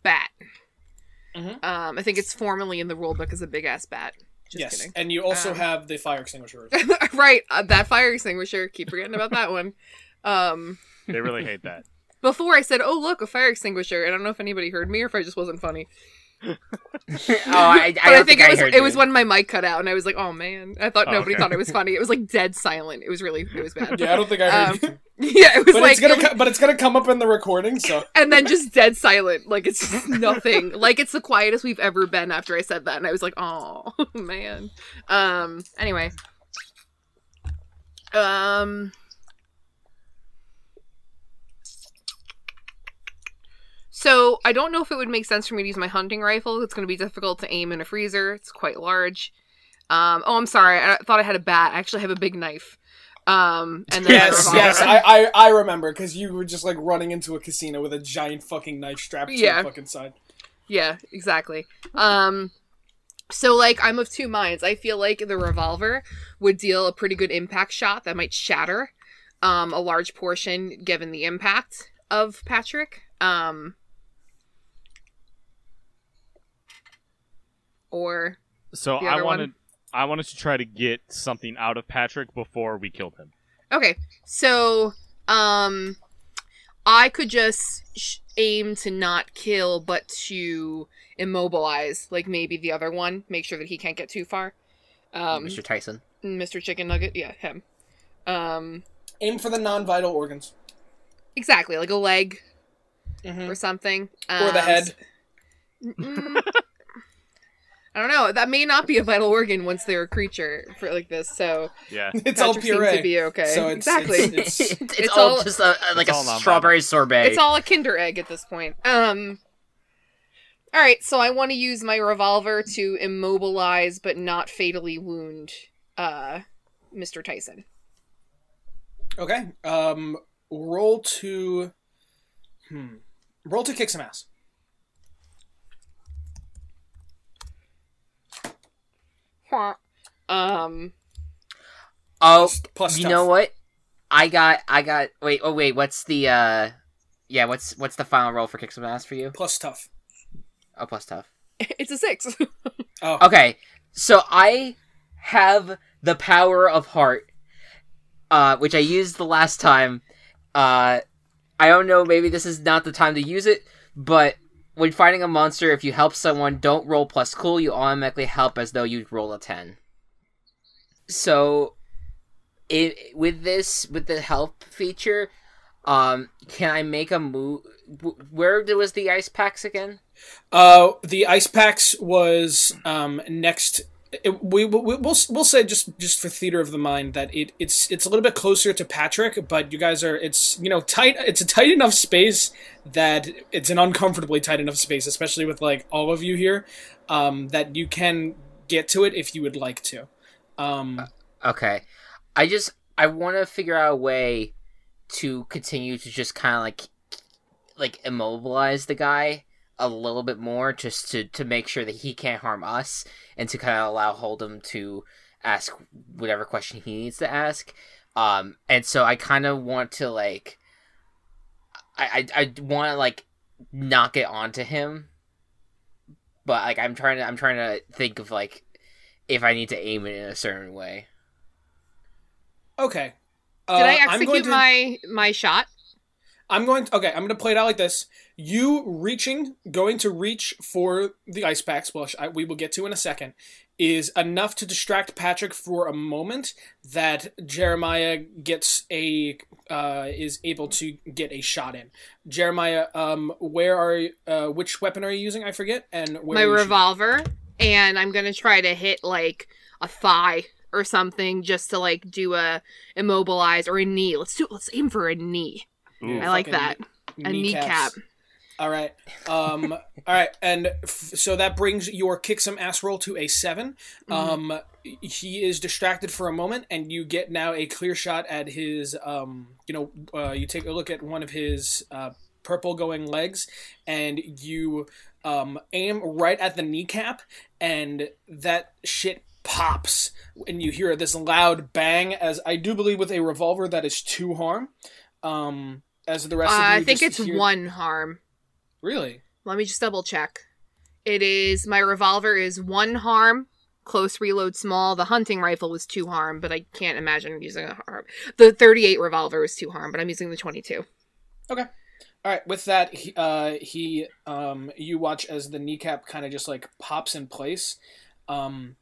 bat. Mm-hmm. I think it's formally in the rulebook as a big ass bat. Just yes, kidding. and you also have the fire extinguisher. Right, that fire extinguisher. Keep forgetting about that one. They really hate that. Before I said, "Oh look, a fire extinguisher," and I don't know if anybody heard me or if I just wasn't funny. I think it was when my mic cut out, and I was like, "Oh man!" I thought nobody thought it was funny. It was like dead silent. It was bad. Yeah, I don't think I heard you. Yeah, it was but it's gonna come up in the recording, so. And then just dead silent, like it's just nothing. Like it's the quietest we've ever been after I said that, and I was like, "Oh man." Anyway. So, I don't know if it would make sense for me to use my hunting rifle. It's going to be difficult to aim in a freezer. It's quite large. I'm sorry. I thought I had a bat. I actually have a big knife. And then yes, I remember, because you were just, like, running into a casino with a giant fucking knife strapped to your fucking side. Yeah, exactly. So, like, I'm of 2 minds. I feel like the revolver would deal a pretty good impact shot that might shatter a large portion, given the impact of Patrick. Or so I wanted to try to get something out of Patrick before we killed him. Okay, so I could just aim to not kill, but to immobilize, like maybe the other one, make sure that he can't get too far. Mr. Tyson, Mr. Chicken Nugget, yeah, him. Aim for the non-vital organs. Exactly, like a leg or something, or the head. I don't know. That may not be a vital organ once they're a creature for like this. So yeah, it's Patrick all puree. seems to be okay. So exactly. It's all just a strawberry sorbet. It's all a Kinder Egg at this point. All right. So I want to use my revolver to immobilize but not fatally wound Mr. Tyson. Okay. Roll to kick some ass. Plus you know what? I got wait, what's the what's the final roll for kick some ass for you? Plus tough. Oh, plus tough. It's a 6. Oh. Okay. So I have the power of heart, which I used the last time. I don't know, maybe this is not the time to use it, but when fighting a monster, if you help someone, don't roll plus cool. You automatically help as though you'd roll a 10. So, with the help feature, can I make a move? Where was the ice packs again? The ice packs was next. We'll say just for theater of the mind that it's a little bit closer to Patrick, but you guys are tight. It's a tight enough space that it's an uncomfortably tight enough space, especially with like all of you here, that you can get to it if you would like to. Okay, I want to figure out a way to continue to just kind of like immobilize the guy a little bit more, just to make sure that he can't harm us, and to kind of allow Hold'em to ask whatever question he needs to ask. And so I kind of want to like, I want to like knock it onto him, but like I'm trying to think of like if I need to aim it in a certain way. Okay. Did I execute my shot? I'm going to play it out like this. You going to reach for the ice packs, which we will get to in a second, is enough to distract Patrick for a moment that Jeremiah is able to get a shot in. Jeremiah, which weapon are you using? I forget. And where my revolver, and I'm going to try to hit like a thigh or something just to like do a immobilize, or a knee. Let's aim for a knee. Ooh. I like that. A kneecap. All right. All right. And so that brings your kick some ass roll to a 7. Mm-hmm. He is distracted for a moment, and you get now a clear shot at his, you take a look at one of his purple going legs, and you aim right at the kneecap, and that shit pops, and you hear this loud bang, as I do believe with a revolver that is 2 harm. As the rest of you I think it's 1 harm. Really? Let me just double check. It is, my revolver is 1 harm, close reload small. The hunting rifle was 2 harm, but I can't imagine using a harm. The 38 revolver is 2 harm, but I'm using the 22. Okay. All right. With that, you watch as the kneecap kind of just like pops in place. And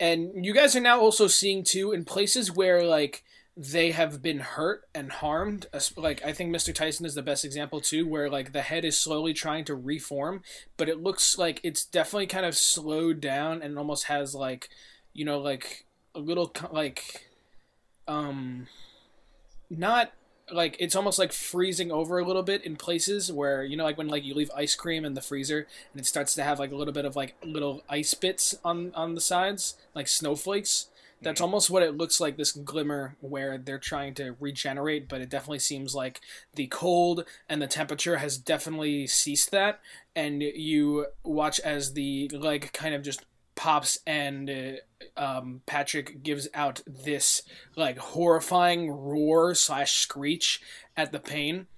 you guys are now also seeing too, in places where like they have been hurt and harmed, like I think Mr. Tyson is the best example too, where like the head is slowly trying to reform, but it looks like it's definitely kind of slowed down and almost has like, like a little like not like, it's almost like freezing over a little bit in places where, like when like you leave ice cream in the freezer and it starts to have like a little bit of like little ice bits on the sides, like snowflakes. That's almost what it looks like, this glimmer where they're trying to regenerate, but it definitely seems like the cold and the temperature has definitely ceased that, and you watch as the leg kind of just pops, and Patrick gives out this like horrifying roar / screech at the pain,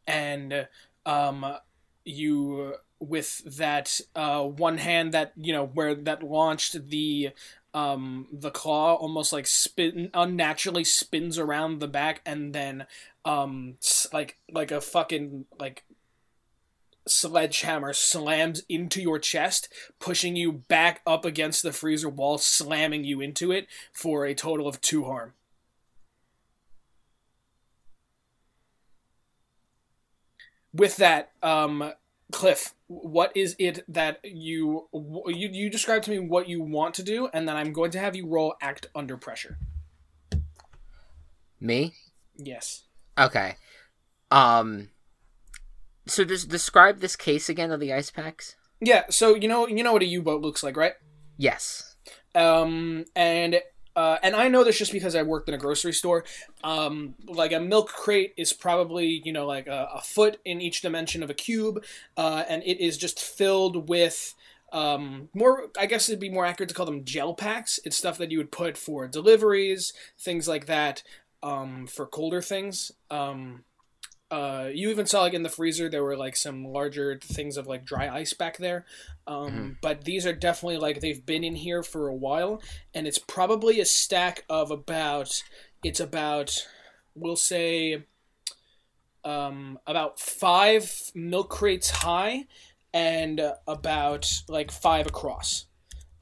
and you, with that one hand that where that launched the claw, almost like unnaturally spins around the back, and then like a fucking like sledgehammer slams into your chest, pushing you back up against the freezer wall, slamming you into it for a total of 2 harm. With that, Cliff, what is it that you describe to me what you want to do, and then I'm going to have you roll act under pressure. Me? Yes. Okay. So just describe this case again of the ice packs. Yeah. So you know what a U-boat looks like, right? Yes. And I know this just because I worked in a grocery store. Like a milk crate is probably, like a foot in each dimension of a cube, and it is just filled with more, I guess it'd be more accurate to call them gel packs. It's stuff that you would put for deliveries, things like that, for colder things. You even saw like in the freezer there were like some larger things of like dry ice back there, but these are definitely like they've been in here for a while, and it's probably a stack of about we'll say about 5 milk crates high, and about like 5 across.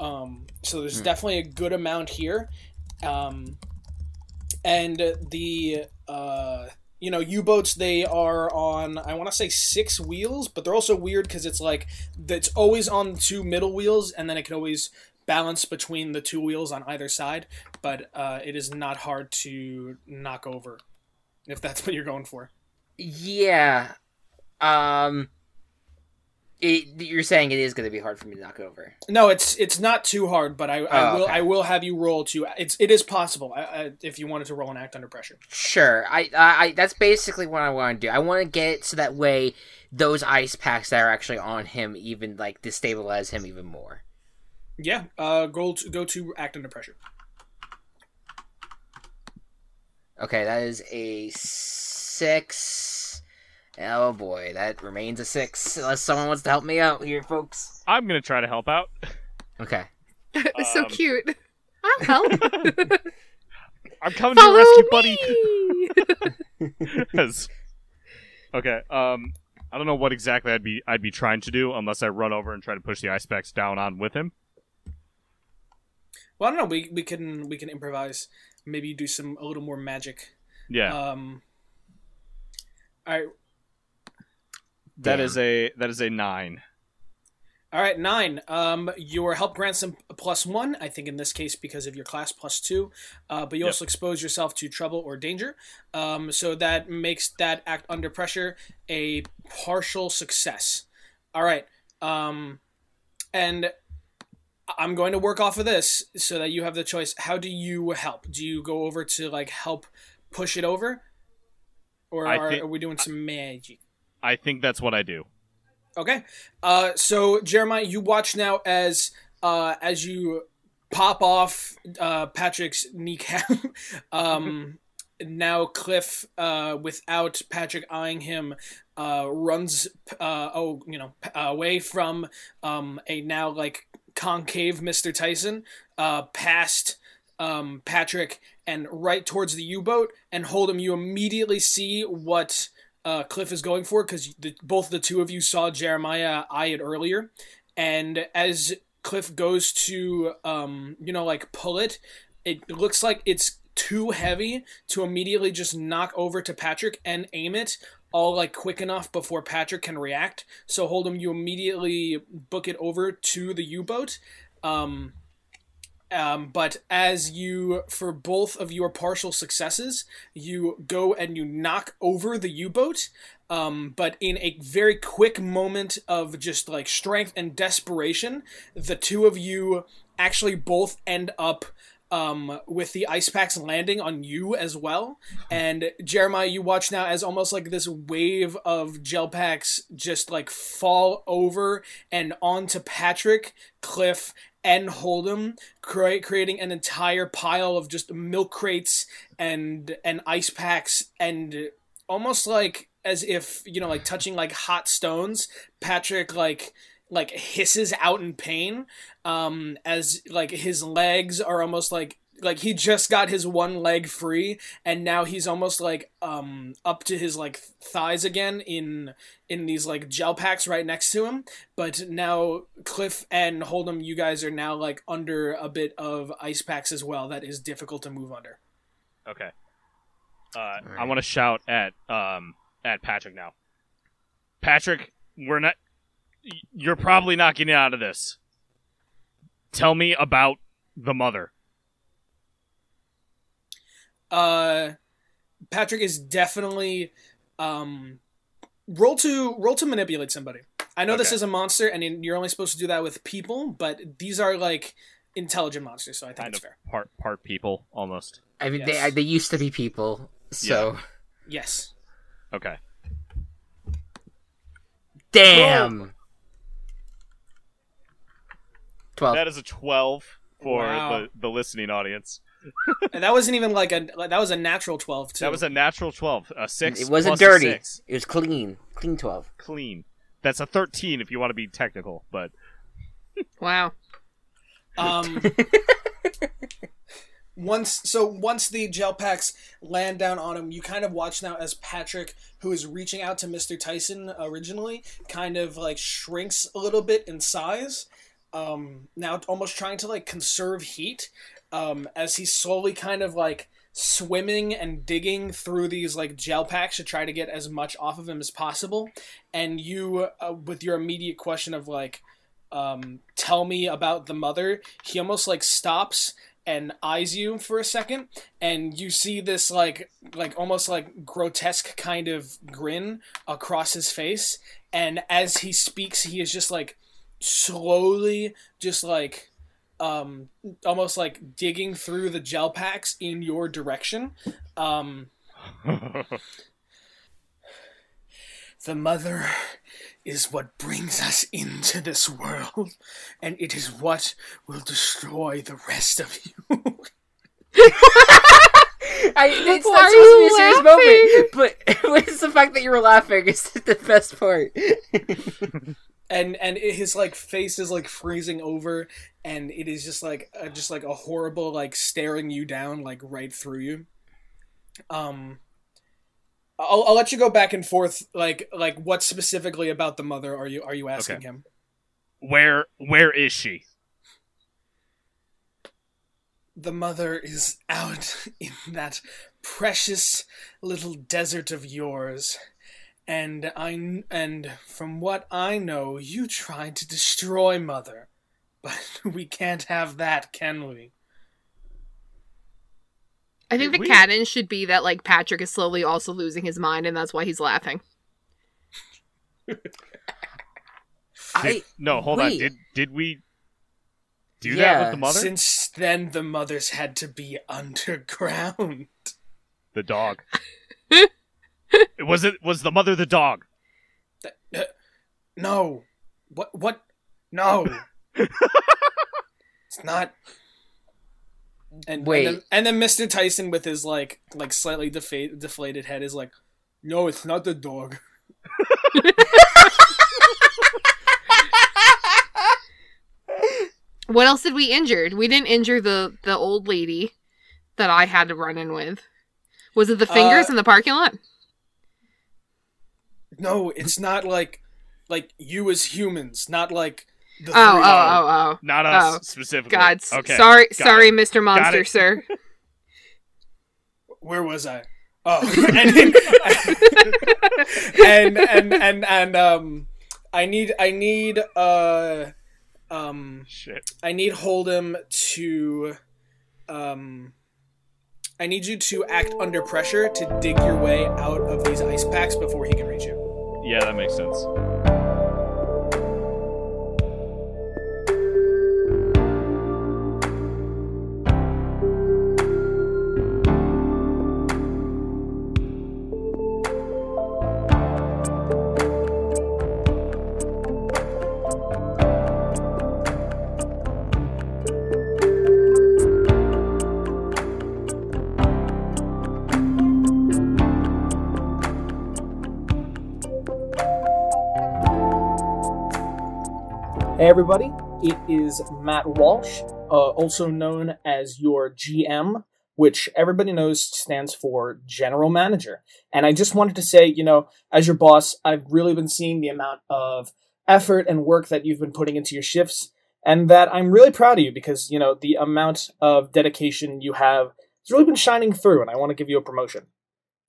So there's definitely a good amount here. And the U-boats, they are on, I want to say 6 wheels, but they're also weird because it's like it's always on the 2 middle wheels, and then it can always balance between the 2 wheels on either side. But it is not hard to knock over, if that's what you're going for. Yeah. You're saying it is going to be hard for me to knock over. No, it's not too hard, but I will have you roll to. It is possible if you wanted to roll an act under pressure. Sure. I that's basically what I want to do. I want to get it so that way those ice packs that are actually on him even like destabilize him even more. Yeah. Go to act under pressure. Okay, that is a 6. Oh boy, that remains a 6. Unless someone wants to help me out here, folks. I'm gonna try to help out. Okay. It's so cute. I'll help. I'm coming to your rescue, buddy. Okay. I don't know what exactly I'd be trying to do unless I run over and try to push the ice packs down on with him. Well, I don't know. We can improvise. Maybe do a little more magic. Yeah. All right. That is a 9. All right, 9. Your help grants him a +1. I think in this case because of your class +2. But you also expose yourself to trouble or danger. So that makes that act under pressure a partial success. All right. And I'm going to work off of this so that you have the choice. How do you help? Do you go over to like help push it over, or are we doing some magic? I think that's what I do. Okay. So Jeremiah, you watch now as you pop off Patrick's kneecap. Now Cliff, without Patrick eyeing him, runs away from a now like concave Mr. Tyson, past Patrick and right towards the U-boat. And Hold'em, you immediately see what Cliff is going for, because both the two of you saw Jeremiah eye it earlier. And as Cliff goes to pull it, it looks like it's too heavy to immediately just knock over to Patrick and aim it all like quick enough before Patrick can react. So Hold'em, you immediately book it over to the U-boat. But as you, for both of your partial successes, you go and you knock over the U-boat, but in a very quick moment of just like strength and desperation, the two of you actually both end up with the ice packs landing on you as well. And Jeremiah, you watch now as almost like this wave of gel packs just like fall over and onto Patrick, Cliff, and Hold'em, creating an entire pile of just milk crates and ice packs, and almost like as if, like touching like hot stones. Patrick like hisses out in pain, as like his legs are almost like he just got his one leg free, and now he's almost like up to his like thighs again in these like gel packs right next to him. But now Cliff and Hold'em, you guys are now like under a bit of ice packs as well. That is difficult to move under. Okay. I want to shout at Patrick now. Patrick, you're probably not getting out of this. Tell me about the mother. Patrick is definitely roll to manipulate somebody. I know This is a monster, and you're only supposed to do that with people, but these are like intelligent monsters, so I think it's fair. Part people, almost. I mean, they used to be people, so yes. Okay. Damn. 12. That is a 12 for the listening audience. And that wasn't even that was a natural 12 too. That was a natural 12. A 6. It wasn't dirty. It was clean. Clean 12. Clean. That's a 13 if you want to be technical, but Wow. once the gel packs land down on him, you kind of watch now as Patrick, who is reaching out to Mr. Tyson originally, kind of like shrinks a little bit in size. Now almost trying to like conserve heat, as he's slowly kind of like swimming and digging through these like gel packs to try to get as much off of him as possible. And you, with your immediate question of like, tell me about the mother, he almost like stops and eyes you for a second, and you see this like almost like grotesque kind of grin across his face. And as he speaks, he is just like slowly just like almost like digging through the gel packs in your direction. The mother is what brings us into this world, and it is what will destroy the rest of you. It's not supposed to be a serious moment, but it's the fact that you were laughing is the best part. And his like face is like freezing over, and it is just like a horrible like staring you down like right through you. I'll let you go back and forth. Like what specifically about the mother are you asking him? Where is she? The mother is out in that precious little desert of yours, and from what I know, you tried to destroy Mother, but we can't have that, can we? I think the canon should be that, like, Patrick is slowly also losing his mind, and that's why he's laughing. No, hold on. Did we do that with the mother? Since then, the mothers had to be underground. The dog. Was the mother the dog? No. What? No. It's not. And then Mr. Tyson with his like slightly deflated head is like, no, it's not the dog. What else did we injure? We didn't injure the old lady that I had to run in with. Was it the fingers in the parking lot? No, it's not like you as humans, not like the Oh. Not us specifically. God, okay. Sorry, Mr. Monster, sir. Where was I? Oh, I need shit. I need Hold'em to I need you to act under pressure to dig your way out of these ice packs before he can reach you. Yeah, that makes sense. Hey everybody, it is Matt Walsh, also known as your GM, which everybody knows stands for General Manager. And I just wanted to say, as your boss, I've really been seeing the amount of effort and work that you've been putting into your shifts, and that I'm really proud of you because, the amount of dedication you have has really been shining through, and I want to give you a promotion.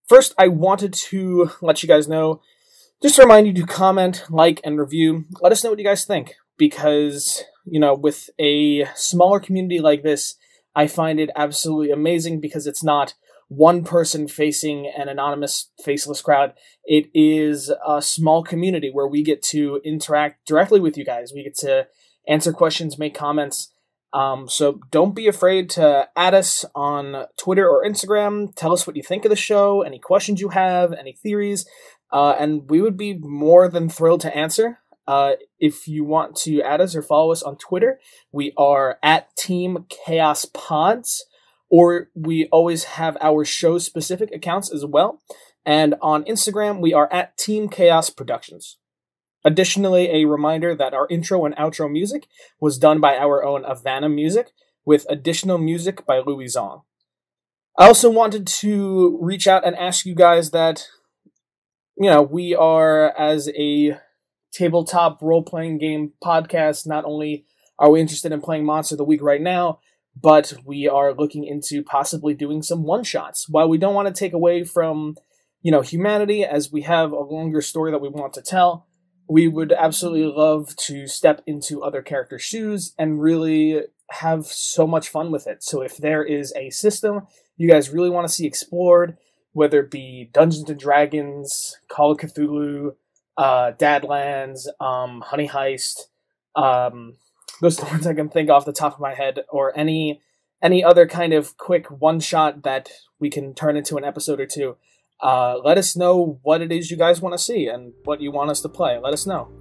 First, I wanted to let you guys know, just to remind you to comment, like, and review. Let us know what you guys think. Because, with a smaller community like this, I find it absolutely amazing because it's not one person facing an anonymous, faceless crowd. It is a small community where we get to interact directly with you guys. We get to answer questions, make comments. So don't be afraid to add us on Twitter or Instagram. Tell us what you think of the show, any questions you have, any theories, and we would be more than thrilled to answer. If you want to add us or follow us on Twitter, we are at Team Chaos Pods, or we always have our show-specific accounts as well. And on Instagram, we are at Team Chaos Productions. Additionally, a reminder that our intro and outro music was done by our own Havana Music, with additional music by Louis Zong. I also wanted to reach out and ask you guys that, we are, as a tabletop role-playing game podcast, not only are we interested in playing Monster of the Week right now, but we are looking into possibly doing some one-shots. While we don't want to take away from, humanity, as we have a longer story that we want to tell, we would absolutely love to step into other characters' shoes and really have so much fun with it. So if there is a system you guys really want to see explored, whether it be Dungeons and Dragons, Call of Cthulhu, Dadlands, Honey Heist, those are the ones I can think off the top of my head, or any other kind of quick one-shot that we can turn into an episode or two, let us know what it is you guys want to see and what you want us to play. Let us know.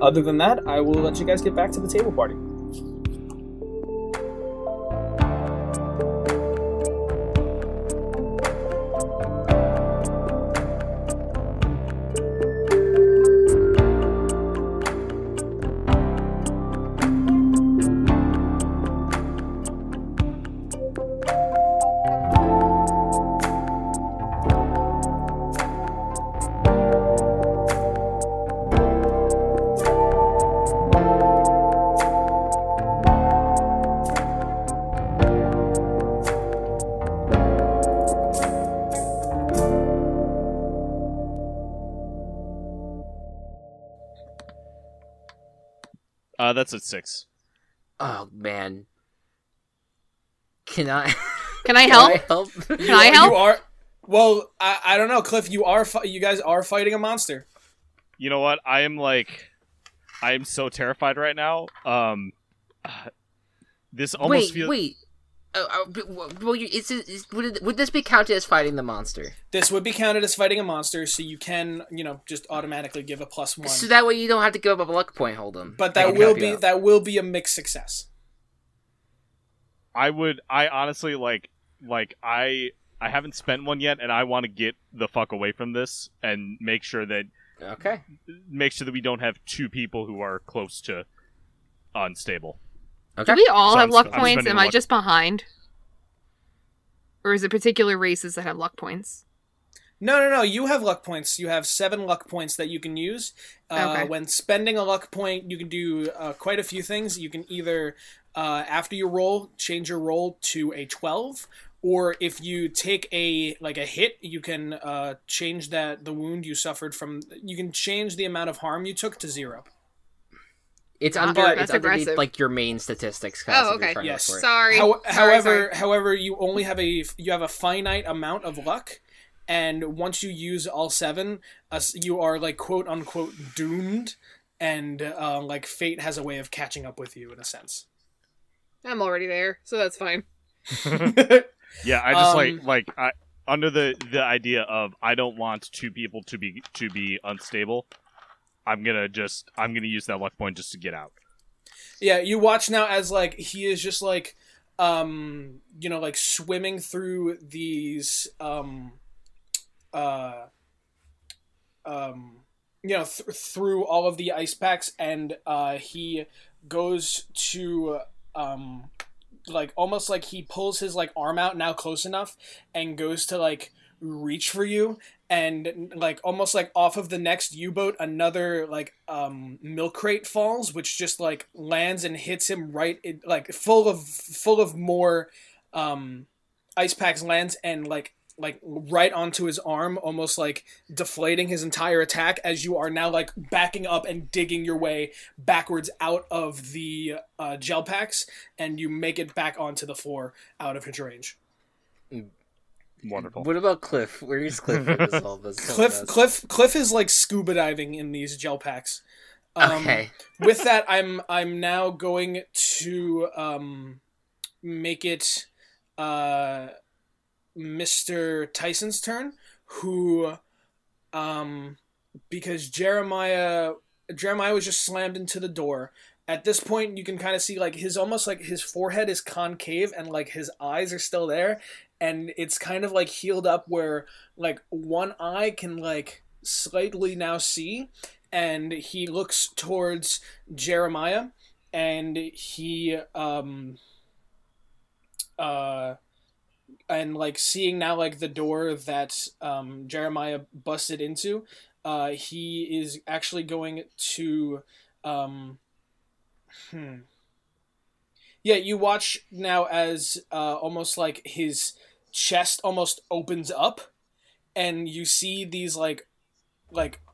Other than that, I will let you guys get back to the table party. That's at 6. Oh man, can I? Can I help? Can I help? You are. Well, I don't know, Cliff. You guys are fighting a monster. You know what? I am so terrified right now. This almost feels. Wait. Would this be counted as fighting the monster? This would be counted as fighting a monster, so you can, just automatically give a +1. So that way you don't have to give up a luck point, Hold'em. But that will be a mixed success. I honestly I haven't spent one yet, and I want to get the fuck away from this and make sure that we don't have two people who are close to unstable. Okay. Do we all have luck points? Am I just behind? Or is it particular races that have luck points? No. You have luck points. You have 7 luck points that you can use. Okay. When spending a luck point, you can do quite a few things. You can either, after you roll, change your roll to a 12. Or if you take a hit, you can change the wound you suffered from. You can change the amount of harm you took to 0. It's underneath like your main statistics. Oh, okay. Yes. Sorry. However, you only have a finite amount of luck, and once you use all 7, you are quote unquote doomed, and fate has a way of catching up with you in a sense. I'm already there, so that's fine. Yeah, I just I under the idea of I don't want 2 people to be unstable. I'm gonna use that luck point just to get out. Yeah, you watch now as he is just swimming through these through all of the ice packs, and he goes to almost he pulls his arm out now close enough and goes to reach for you, and almost off of the next U-boat another milk crate falls, which just lands and hits him right in, full of more ice packs, lands and right onto his arm, almost deflating his entire attack as you are now backing up and digging your way backwards out of the gel packs, and you make it back onto the floor out of his range. Wonderful. What about Cliff? Where is Cliff in all this? Cliff is scuba diving in these gel packs. Okay. With that, I'm now going to make it Mr. Tyson's turn, who because Jeremiah was just slammed into the door. At this point, you can kind of see his forehead is concave and his eyes are still there, and it's kind of healed up where one eye can slightly now see, and he looks towards Jeremiah, and he and like seeing now like the door that Jeremiah busted into, he is actually going to yeah, you watch now as almost like his chest almost opens up, and you see these like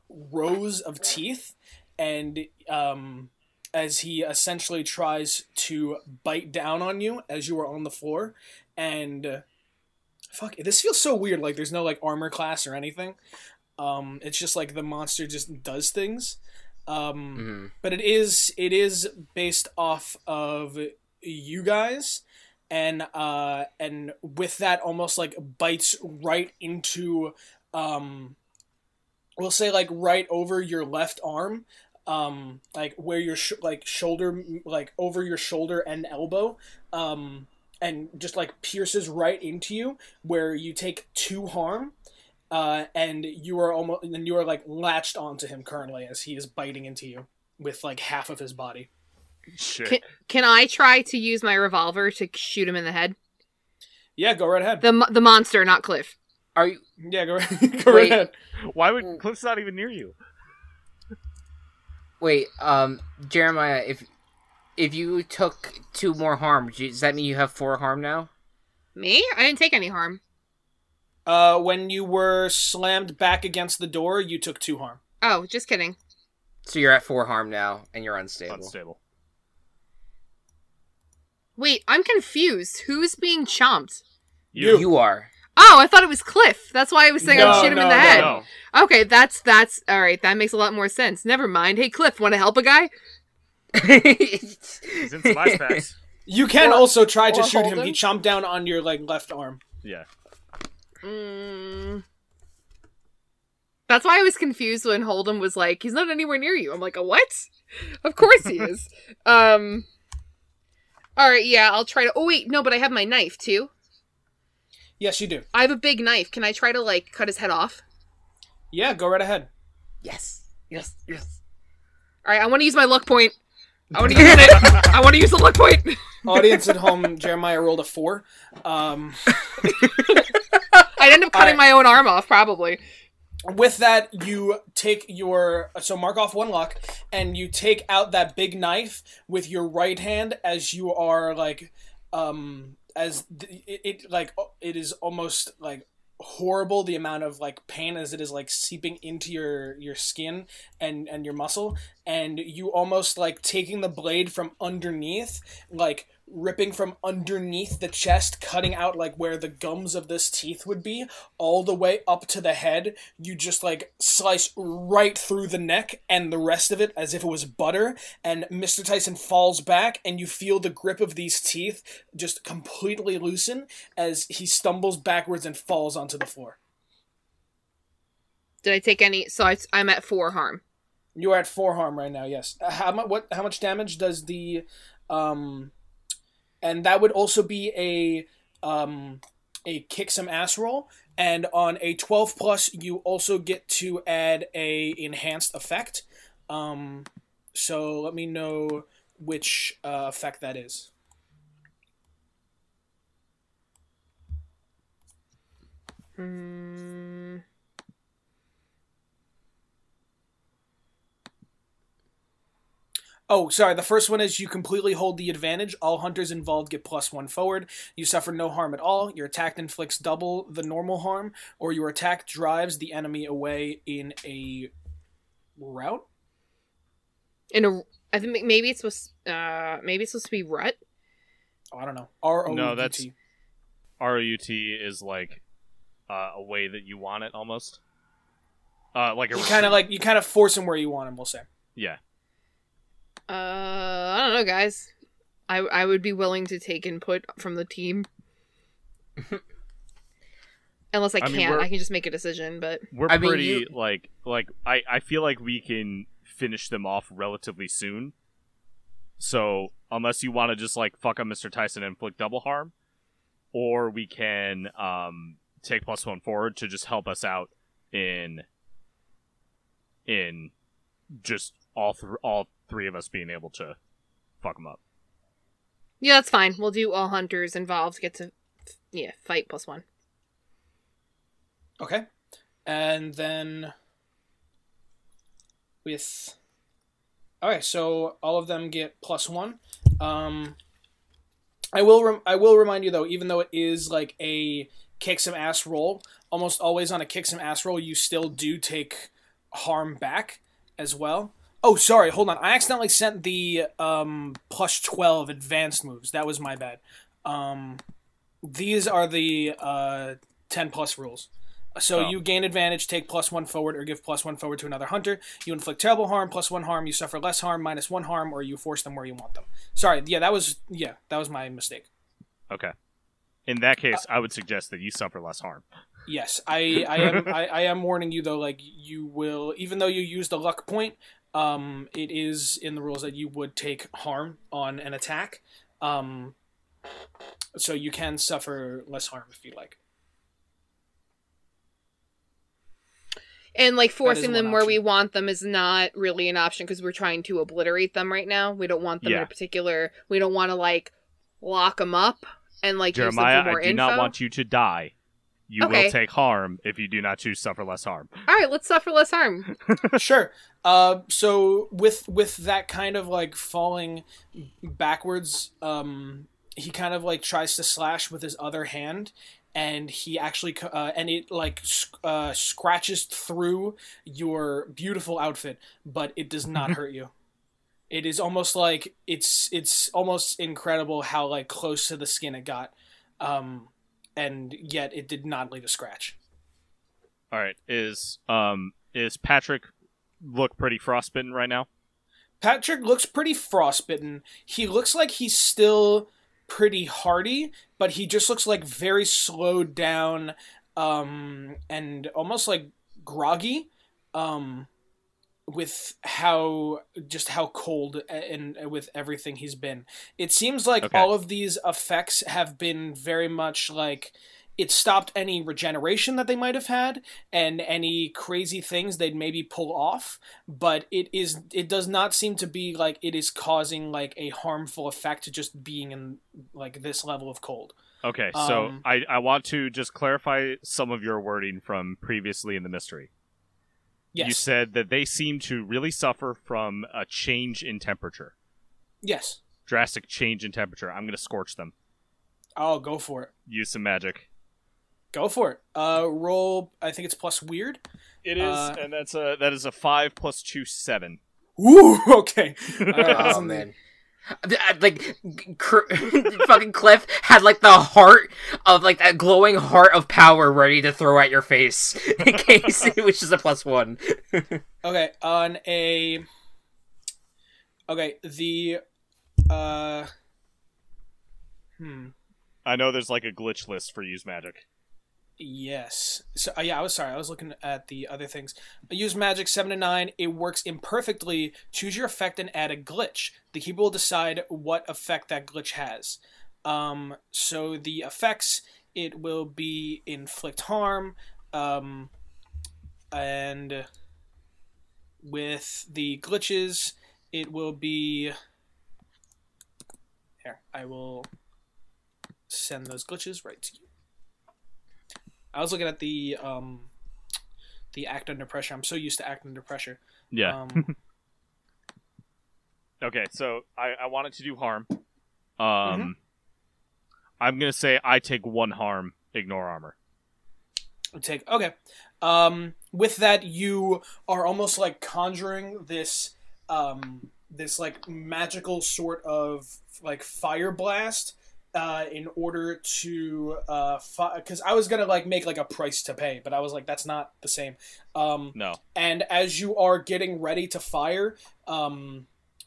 rows of teeth, and as he essentially tries to bite down on you as you are on the floor, and fuck, this feels so weird. Like there's no like armor class or anything. It's just like the monster just does things. But it is based off of you guys, and with that almost like bites right into we'll say like right over your left arm, like where your like shoulder, like over your shoulder and elbow, and just like pierces right into you where you take 2 harm. And you are like latched onto him currently as he is biting into you with like half of his body. Shit. Can I try to use my revolver to shoot him in the head? Yeah, go right ahead. The monster, not Cliff. Are you? Yeah, go right ahead. Why would Cliff's not even near you? Wait, Jeremiah, if you took 2 more harm, does that mean you have 4 harm now? Me? I didn't take any harm. When you were slammed back against the door, you took 2 harm. Oh, just kidding. So you're at 4 harm now, and you're unstable. Unstable. Wait, I'm confused. Who's being chomped? You are. Oh, I thought it was Cliff. That's why I was saying I'd shoot him in the head. No. Okay, that's all right. That makes a lot more sense. Never mind. Hey, Cliff, want to help a guy? He's in some ice packs. You can also try to or shoot hold him. him. He chomped down on your like left arm. Yeah. That's why I was confused when Hold'em was like, he's not anywhere near you. I'm like, a what? Of course he is. Alright, yeah, I'll try to... Oh, wait, no, but I have my knife, too. Yes, you do. I have a big knife. Can I try to, like, cut his head off? Yeah, go right ahead. Yes. Alright, I want to use my luck point. I want to use it. I want to use the luck point. Audience at home, Jeremiah rolled a 4. I'd end up cutting my own arm off, probably. With that, you take your... So mark off 1 luck, and you take out that big knife with your right hand as you are, like... it is almost, like, horrible, the amount of, like, pain as it is, like, seeping into your skin and your muscle, and you almost, like, taking the blade from underneath, like... ripping from underneath the chest, cutting out like where the gums of this teeth would be, all the way up to the head. You just like slice right through the neck and the rest of it as if it was butter, and Mr. Tyson falls back, and you feel the grip of these teeth just completely loosen as he stumbles backwards and falls onto the floor. Did I take any... So I'm at 4 harm. You are at 4 harm right now, yes. How much damage does the... And that would also be a kick some ass roll. And on a 12 plus, you also get to add a enhanced effect. So let me know which effect that is. Oh, sorry. The first one is you completely hold the advantage. All hunters involved get +1 forward. You suffer no harm at all. Your attack inflicts double the normal harm, or your attack drives the enemy away in a route. I think maybe it's supposed to be rut. Oh, I don't know. R-O-U-T. No, that's R-O-U-T is like a way that you want it almost. Like a you kind of force him where you want him. We'll say. Yeah. I don't know, guys. I would be willing to take input from the team. Unless I can't, I can just make a decision, but... I feel like we can finish them off relatively soon. So, unless you want to just, like, fuck up Mr. Tyson and inflict double harm, or we can take +1 forward to just help us out in just all 3 of us being able to fuck them up. Yeah, that's fine. We'll do all hunters involved get to, fight +1. Okay. And then with... Okay, so all of them get +1. I will remind you, though, even though it is like a kick some ass roll, almost always on a kick some ass roll, you still do take harm back as well. Oh, sorry, hold on. I accidentally sent the +12 advanced moves. That was my bad. These are the 10+ rules. So you gain advantage, take +1 forward, or give +1 forward to another hunter. You inflict terrible harm, +1 harm. You suffer less harm, -1 harm, or you force them where you want them. Sorry, that was my mistake. Okay. In that case, I would suggest that you suffer less harm. Yes, I am warning you though. Like you will, even though you use the luck point, it is in the rules that you would take harm on an attack. So you can suffer less harm if you like. And like forcing them where we want them is not really an option because we're trying to obliterate them right now. We don't want them in a particular. We don't want to like lock them up and like Jeremiah, use them for more I do not want you to die. You will take harm if you do not choose suffer less harm. All right, let's suffer less harm. Sure. So with that kind of like falling backwards, he kind of like tries to slash with his other hand. And he actually, and it like scratches through your beautiful outfit, but it does not hurt you. It is almost like it's almost incredible how like close to the skin it got, and yet it did not leave a scratch. All right, is Patrick look pretty frostbitten right now? Patrick looks pretty frostbitten. He looks like he's still pretty hardy, but he just looks like very slowed down and almost like groggy with how cold and with everything he's been. It seems like all of these effects have been very much like it stopped any regeneration that they might have had and any crazy things they'd maybe pull off, but it does not seem to be like it is causing like a harmful effect to just being in like this level of cold. Okay, so I want to just clarify some of your wording from previously in the mystery. Yes. You said that they seem to really suffer from a change in temperature. Yes. Drastic change in temperature. I'm going to scorch them. Oh, go for it. Use some magic. Go for it. Roll, I think it's plus weird. It is, and that is a 5 + 2, 7. Ooh, okay. Oh, man. Like, fucking Cliff had, like, the heart of, like, that glowing heart of power ready to throw at your face in case it was just a +1. Okay, on a... Okay, the... I know there's, like, a glitch list for use magic. Yes. So yeah, I was looking at the other things. Use magic 7 to 9. It works imperfectly. Choose your effect and add a glitch. The keeper will decide what effect that glitch has. So the effects, it will be inflict harm, and with the glitches, it will be. Here, I will send those glitches right to you. I was looking at the act under pressure. I'm so used to act under pressure. Yeah. Okay, so I wanted to do harm. I'm gonna say I take 1 harm, ignore armor. Okay. With that, you are almost like conjuring this this like magical sort of like fire blast. In order to, because I was gonna like make like a price to pay, but I was like, that's not the same. No. And as you are getting ready to fire,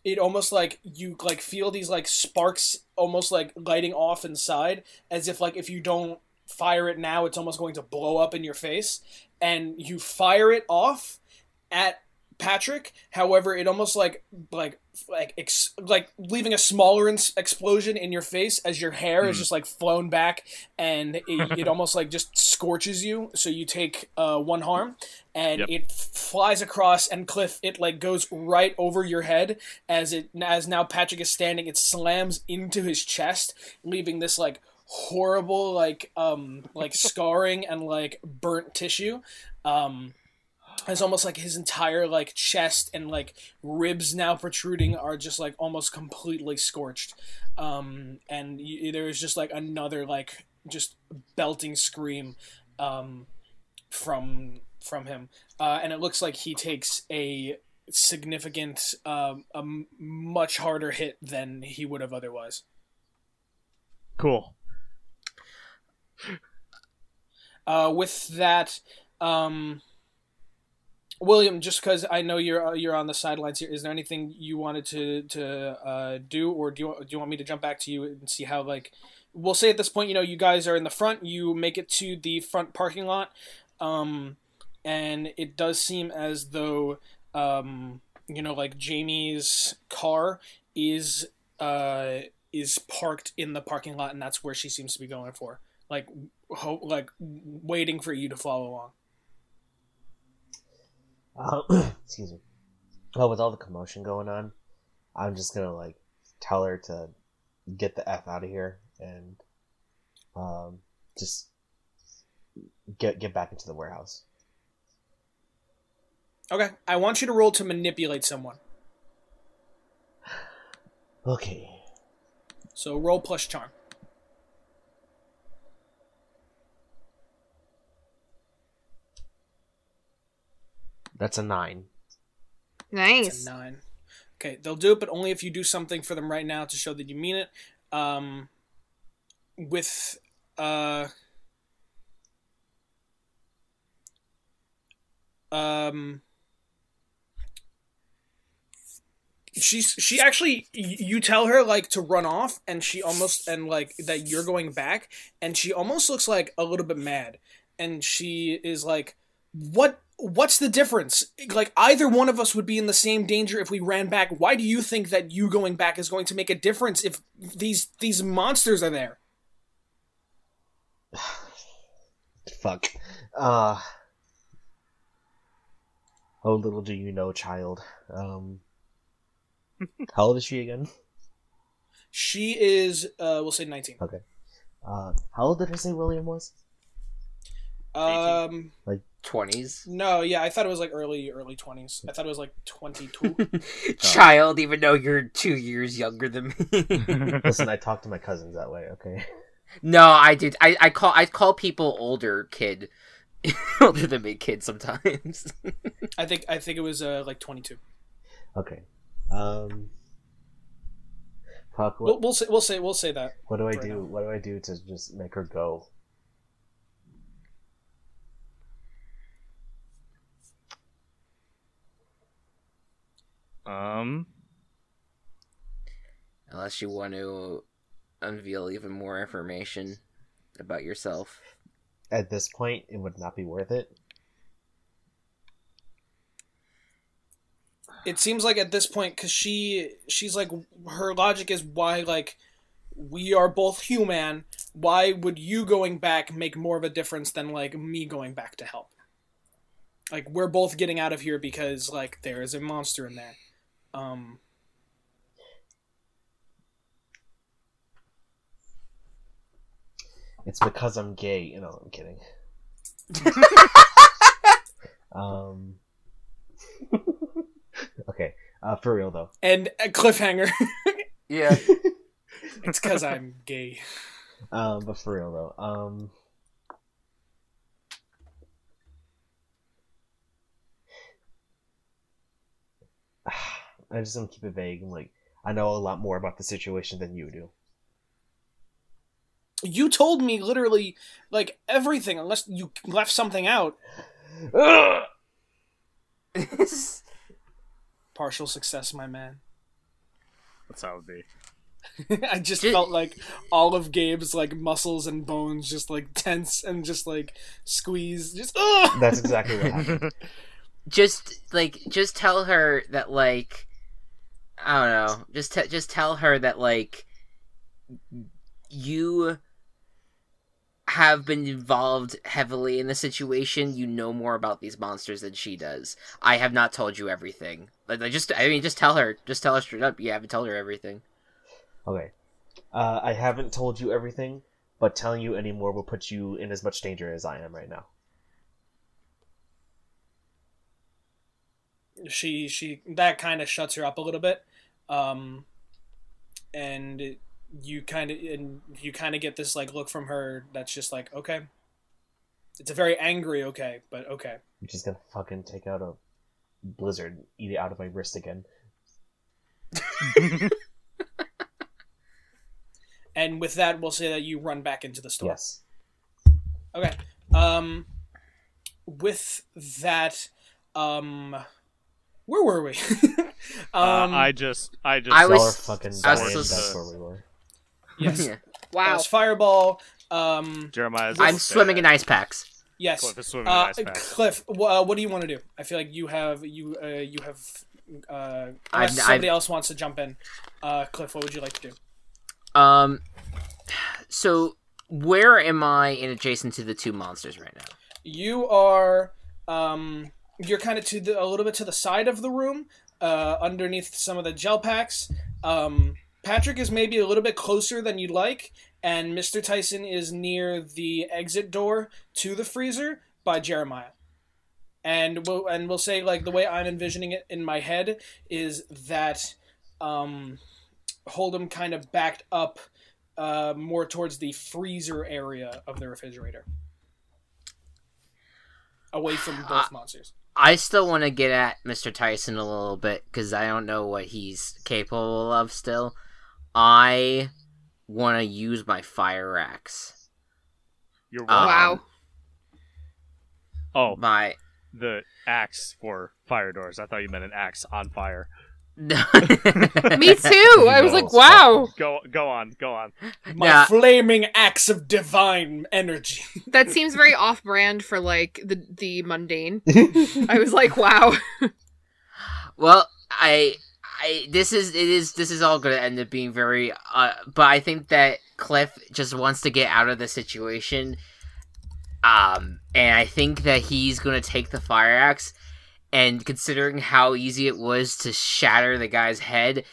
it almost like you like feel these like sparks almost like lighting off inside, as if like if you don't fire it now, it's almost going to blow up in your face. And you fire it off at Patrick. However, it almost like leaving a smaller explosion in your face as your hair is just like flown back, and it almost like just scorches you. So you take 1 harm, and it flies across, and Cliff, it like goes right over your head as now Patrick is standing. It slams into his chest, leaving this like horrible like scarring and like burnt tissue. It's almost like his entire like chest and like ribs now protruding are just like almost completely scorched. And there's just like another like just belting scream from him. And it looks like he takes a significant a much harder hit than he would have otherwise. Cool. With that, William, just because I know you're on the sidelines here, is there anything you wanted to do, or do you want me to jump back to you and see how, like, we'll say at this point, you guys are in the front, you make it to the front parking lot, and it does seem as though, like Jamie's car is parked in the parking lot, and that's where she seems to be going for, like waiting for you to follow along. Excuse me. Well, with all the commotion going on, I'm just gonna like tell her to get the F out of here and just get back into the warehouse. Okay, I want you to roll to manipulate someone. Okay. So roll plus charm. That's a 9. Nice. It's a 9. Okay, they'll do it, but only if you do something for them right now to show that you mean it. She actually, you tell her like to run off, and she almost, and like that you're going back, and she almost looks like a little bit mad, and she is like, What's the difference? Like, either one of us would be in the same danger if we ran back. Why do you think that you going back is going to make a difference if these monsters are there? Fuck. Oh, little do you know, child. How old is she again? She is, we'll say 19. Okay. How old did I say William was? 18. Like 20s. No, yeah, I thought it was like early 20s. I thought it was like 22. Child, even though you're 2 years younger than me. Listen, I talk to my cousins that way, okay? No, I did. I call people older kid, older than me kid sometimes. I think it was like 22. Okay. Fuck. We'll say that. What do I right do? now. What do I do to just make her go? Unless you want to unveil even more information about yourself. At this point, it would not be worth it. It seems like at this point, because she's like, her logic is, why, like, we are both human, why would you going back make more of a difference than, like, me going back to help? Like, we're both getting out of here because, like, there is a monster in there. It's because I'm gay. You know, I'm kidding. Okay. For real though. And a cliffhanger. Yeah. It's because I'm gay. But for real though. I'm just gonna keep it vague. And like, I know a lot more about the situation than you do. You told me literally, like, everything, unless you left something out. Partial success, my man. That's how it would be. I just felt like all of Gabe's, like, muscles and bones just, like, tense and just, like, squeeze. Just, That's exactly what happened. just tell her that, like, I don't know. Just tell her that, like, you have been involved heavily in the situation. You know more about these monsters than she does. I have not told you everything. Just tell her. Just tell her straight up. You haven't told her everything. Okay. I haven't told you everything, but telling you any more will put you in as much danger as I am right now. She that kind of shuts her up a little bit, and you kind of get this like look from her that's just like, okay. It's a very angry okay, but okay. I'm just gonna fucking take out a blizzard, and eat it out of my wrist again. And with that, we'll say that you run back into the store. Yes. Okay. With that, where were we? I just I Y'all was- are fucking I was dying. supposed That's to- where we were. Yes. Yeah. Wow. That's Fireball. Jeremiah's I'm swimming in ice packs. Yes. Cliff is swimming in ice packs. Cliff, what do you want to do? I feel like you have unless I've- somebody else wants to jump in. Cliff, what would you like to do? So where am I in adjacent to the two monsters right now? You are you're kind of a little bit to the side of the room, underneath some of the gel packs. Patrick is maybe a little bit closer than you'd like, and Mr. Tyson is near the exit door to the freezer by Jeremiah. And we'll say, like, the way I'm envisioning it in my head is that Hold'em kind of backed up more towards the freezer area of the refrigerator, away from both monsters. I still want to get at Mr. Tyson a little bit because I don't know what he's capable of still. I want to use my fire axe. You're Wow. Oh, My the axe for fire doors. I thought you meant an axe on fire. Me too. I was like, wow. Go on. My Nah. flaming axe of divine energy. That seems very off-brand for like the mundane. I was like, wow. Well, this is all going to end up being very but I think that Cliff just wants to get out of the situation. And I think that he's going to take the fire axe, and considering how easy it was to shatter the guy's head,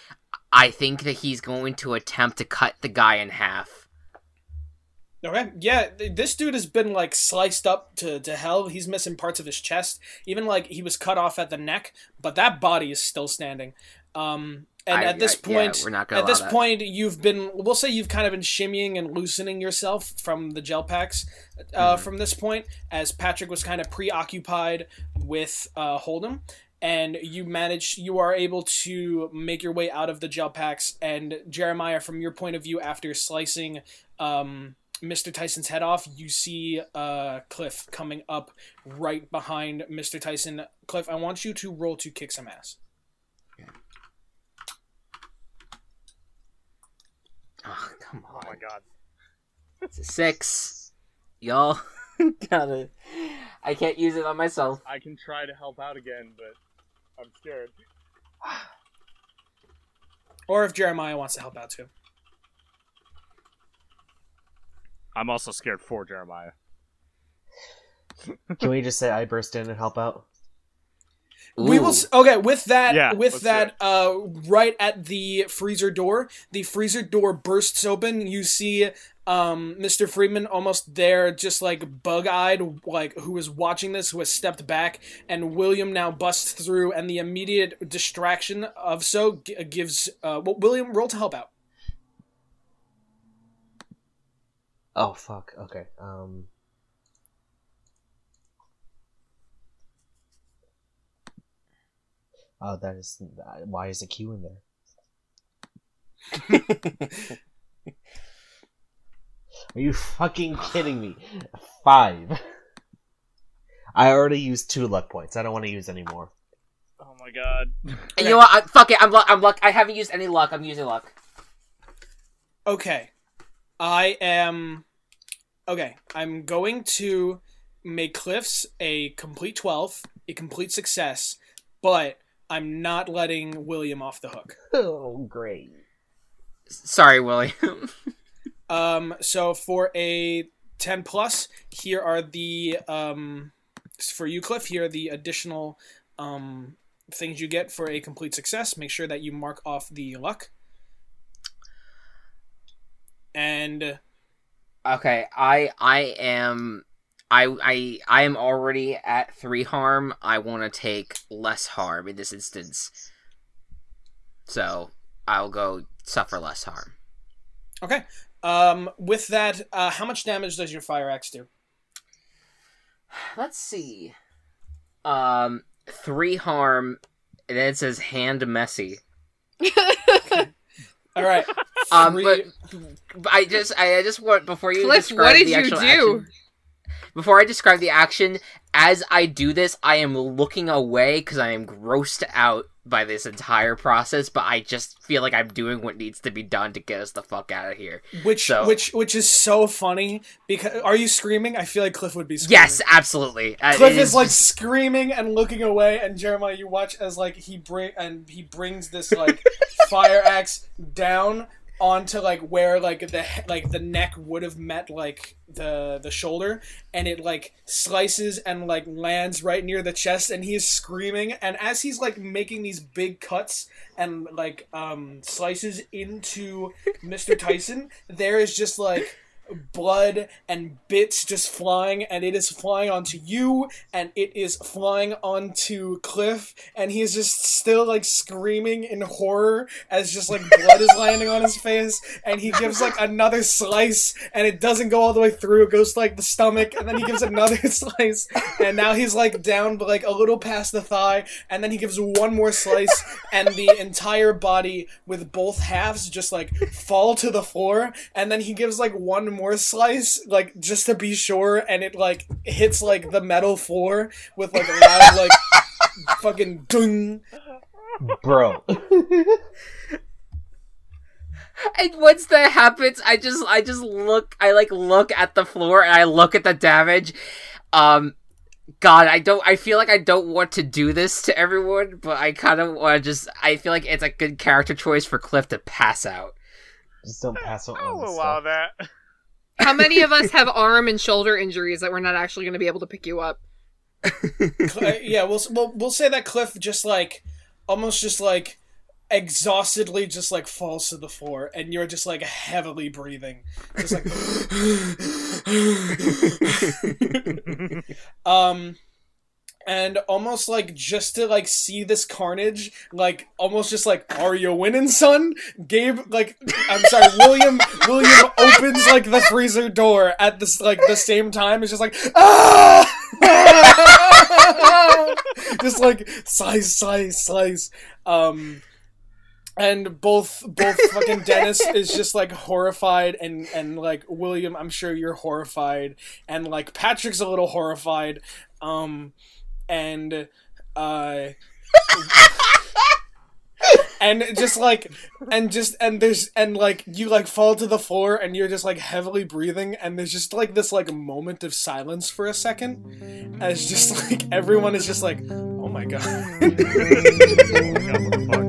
I think that he's going to attempt to cut the guy in half. Okay, yeah, this dude has been, like, sliced up to hell. He's missing parts of his chest. Even, like, he was cut off at the neck, but that body is still standing. At this point, we're not gonna allow that. we'll say you've kind of been shimmying and loosening yourself from the gel packs from this point, as Patrick was kind of preoccupied with Hold'em, and you are able to make your way out of the gel packs. And Jeremiah, from your point of view, after slicing Mr. Tyson's head off, you see Cliff coming up right behind Mr. Tyson. Cliff, I want you to roll to kick some ass. Oh, come on. Oh my god. It's a 6. Y'all gotta... I can't use it on myself. I can try to help out again, but I'm scared. Or if Jeremiah wants to help out too. I'm also scared for Jeremiah. Can we just say I burst in and help out? We will. Okay, with that, Yeah, let's do it. right at the freezer door bursts open. You see, Mr. Friedman almost there, just like bug-eyed, like who was watching this, who has stepped back, and William now busts through, and the immediate distraction of gives. William, roll to help out. Oh fuck. Okay. Oh, that is. Why is a Q in there? Are you fucking kidding me? 5. I already used 2 luck points. I don't want to use any more. Oh my god. And you know what? Fuck it. I'm luck. I haven't used any luck. I'm using luck. Okay, I'm going to make Cliff's a complete 12, a complete success, but I'm not letting William off the hook. Oh, great. Sorry, William. So for a 10 plus, here are the for you, Cliff. Here are the additional things you get for a complete success. Make sure that you mark off the luck. And Okay, I am already at 3 harm. I want to take less harm in this instance. So, I'll go suffer less harm. okay. With that, how much damage does your fire axe do? Let's see. 3 harm, and then it says hand messy. All right. But I just want, before you Cliff, describe what did the you actual do? action, before I describe the action, as I do this, I am looking away because I am grossed out by this entire process, but I just feel like I'm doing what needs to be done to get us the fuck out of here. Which is so funny, because are you screaming? I feel like Cliff would be screaming. Yes, absolutely. Cliff is like screaming and looking away, and Jeremiah, you watch as like he brings this like fire axe down onto like where like the neck would have met like the shoulder, and it like slices and like lands right near the chest, and he's screaming, and as he's like making these big cuts and like slices into Mr. Tyson, there is just like blood and bits just flying, and it is flying onto you, and it is flying onto Cliff, and he is just still like screaming in horror as just like blood is landing on his face, and he gives like another slice, and it doesn't go all the way through, it goes to like the stomach, and then he gives another slice, and now he's like down like a little past the thigh, and then he gives one more slice, and the entire body with both halves just like fall to the floor, and then he gives like one more slice, like just to be sure, and it like hits like the metal floor with like a loud like fucking dung. Bro. And once that happens, I just look at the floor, and I look at the damage. God, I feel like I don't want to do this to everyone, but I kind of want to I feel like it's a good character choice for Cliff to pass out. Just don't pass out I'll on allow stuff. that. How many of us have arm and shoulder injuries that we're not actually going to be able to pick you up? Yeah, we'll say that Cliff just like almost just like exhaustedly just like falls to the floor, and you're just like heavily breathing, just like and almost like just to like see this carnage, like almost just like, are you winning, son? Gabe, like, I'm sorry, William opens like the freezer door at this like the same time. It's just like, ah! Just like slice. And both fucking Dennis is just like horrified, and like William, I'm sure you're horrified, and like Patrick's a little horrified, and just like and like you like fall to the floor, and you're just like heavily breathing, and there's just like this like moment of silence for a second, as just like everyone is just like, oh my god. Oh my God, what the fuck?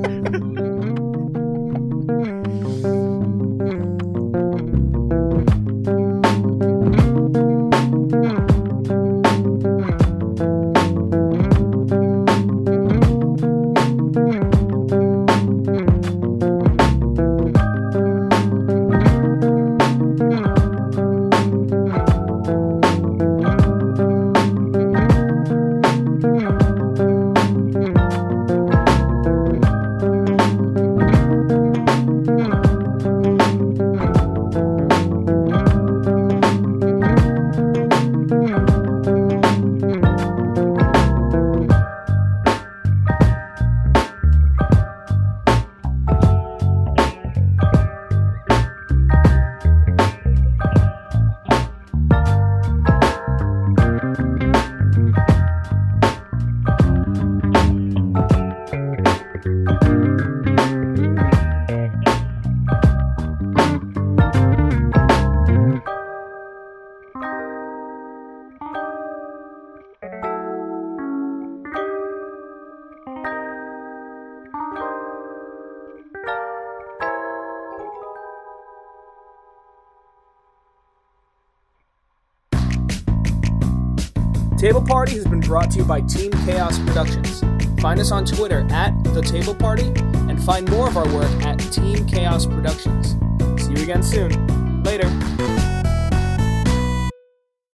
Table Party has been brought to you by Team Chaos Productions. Find us on Twitter at The Table Party, and find more of our work at Team Chaos Productions. See you again soon. Later.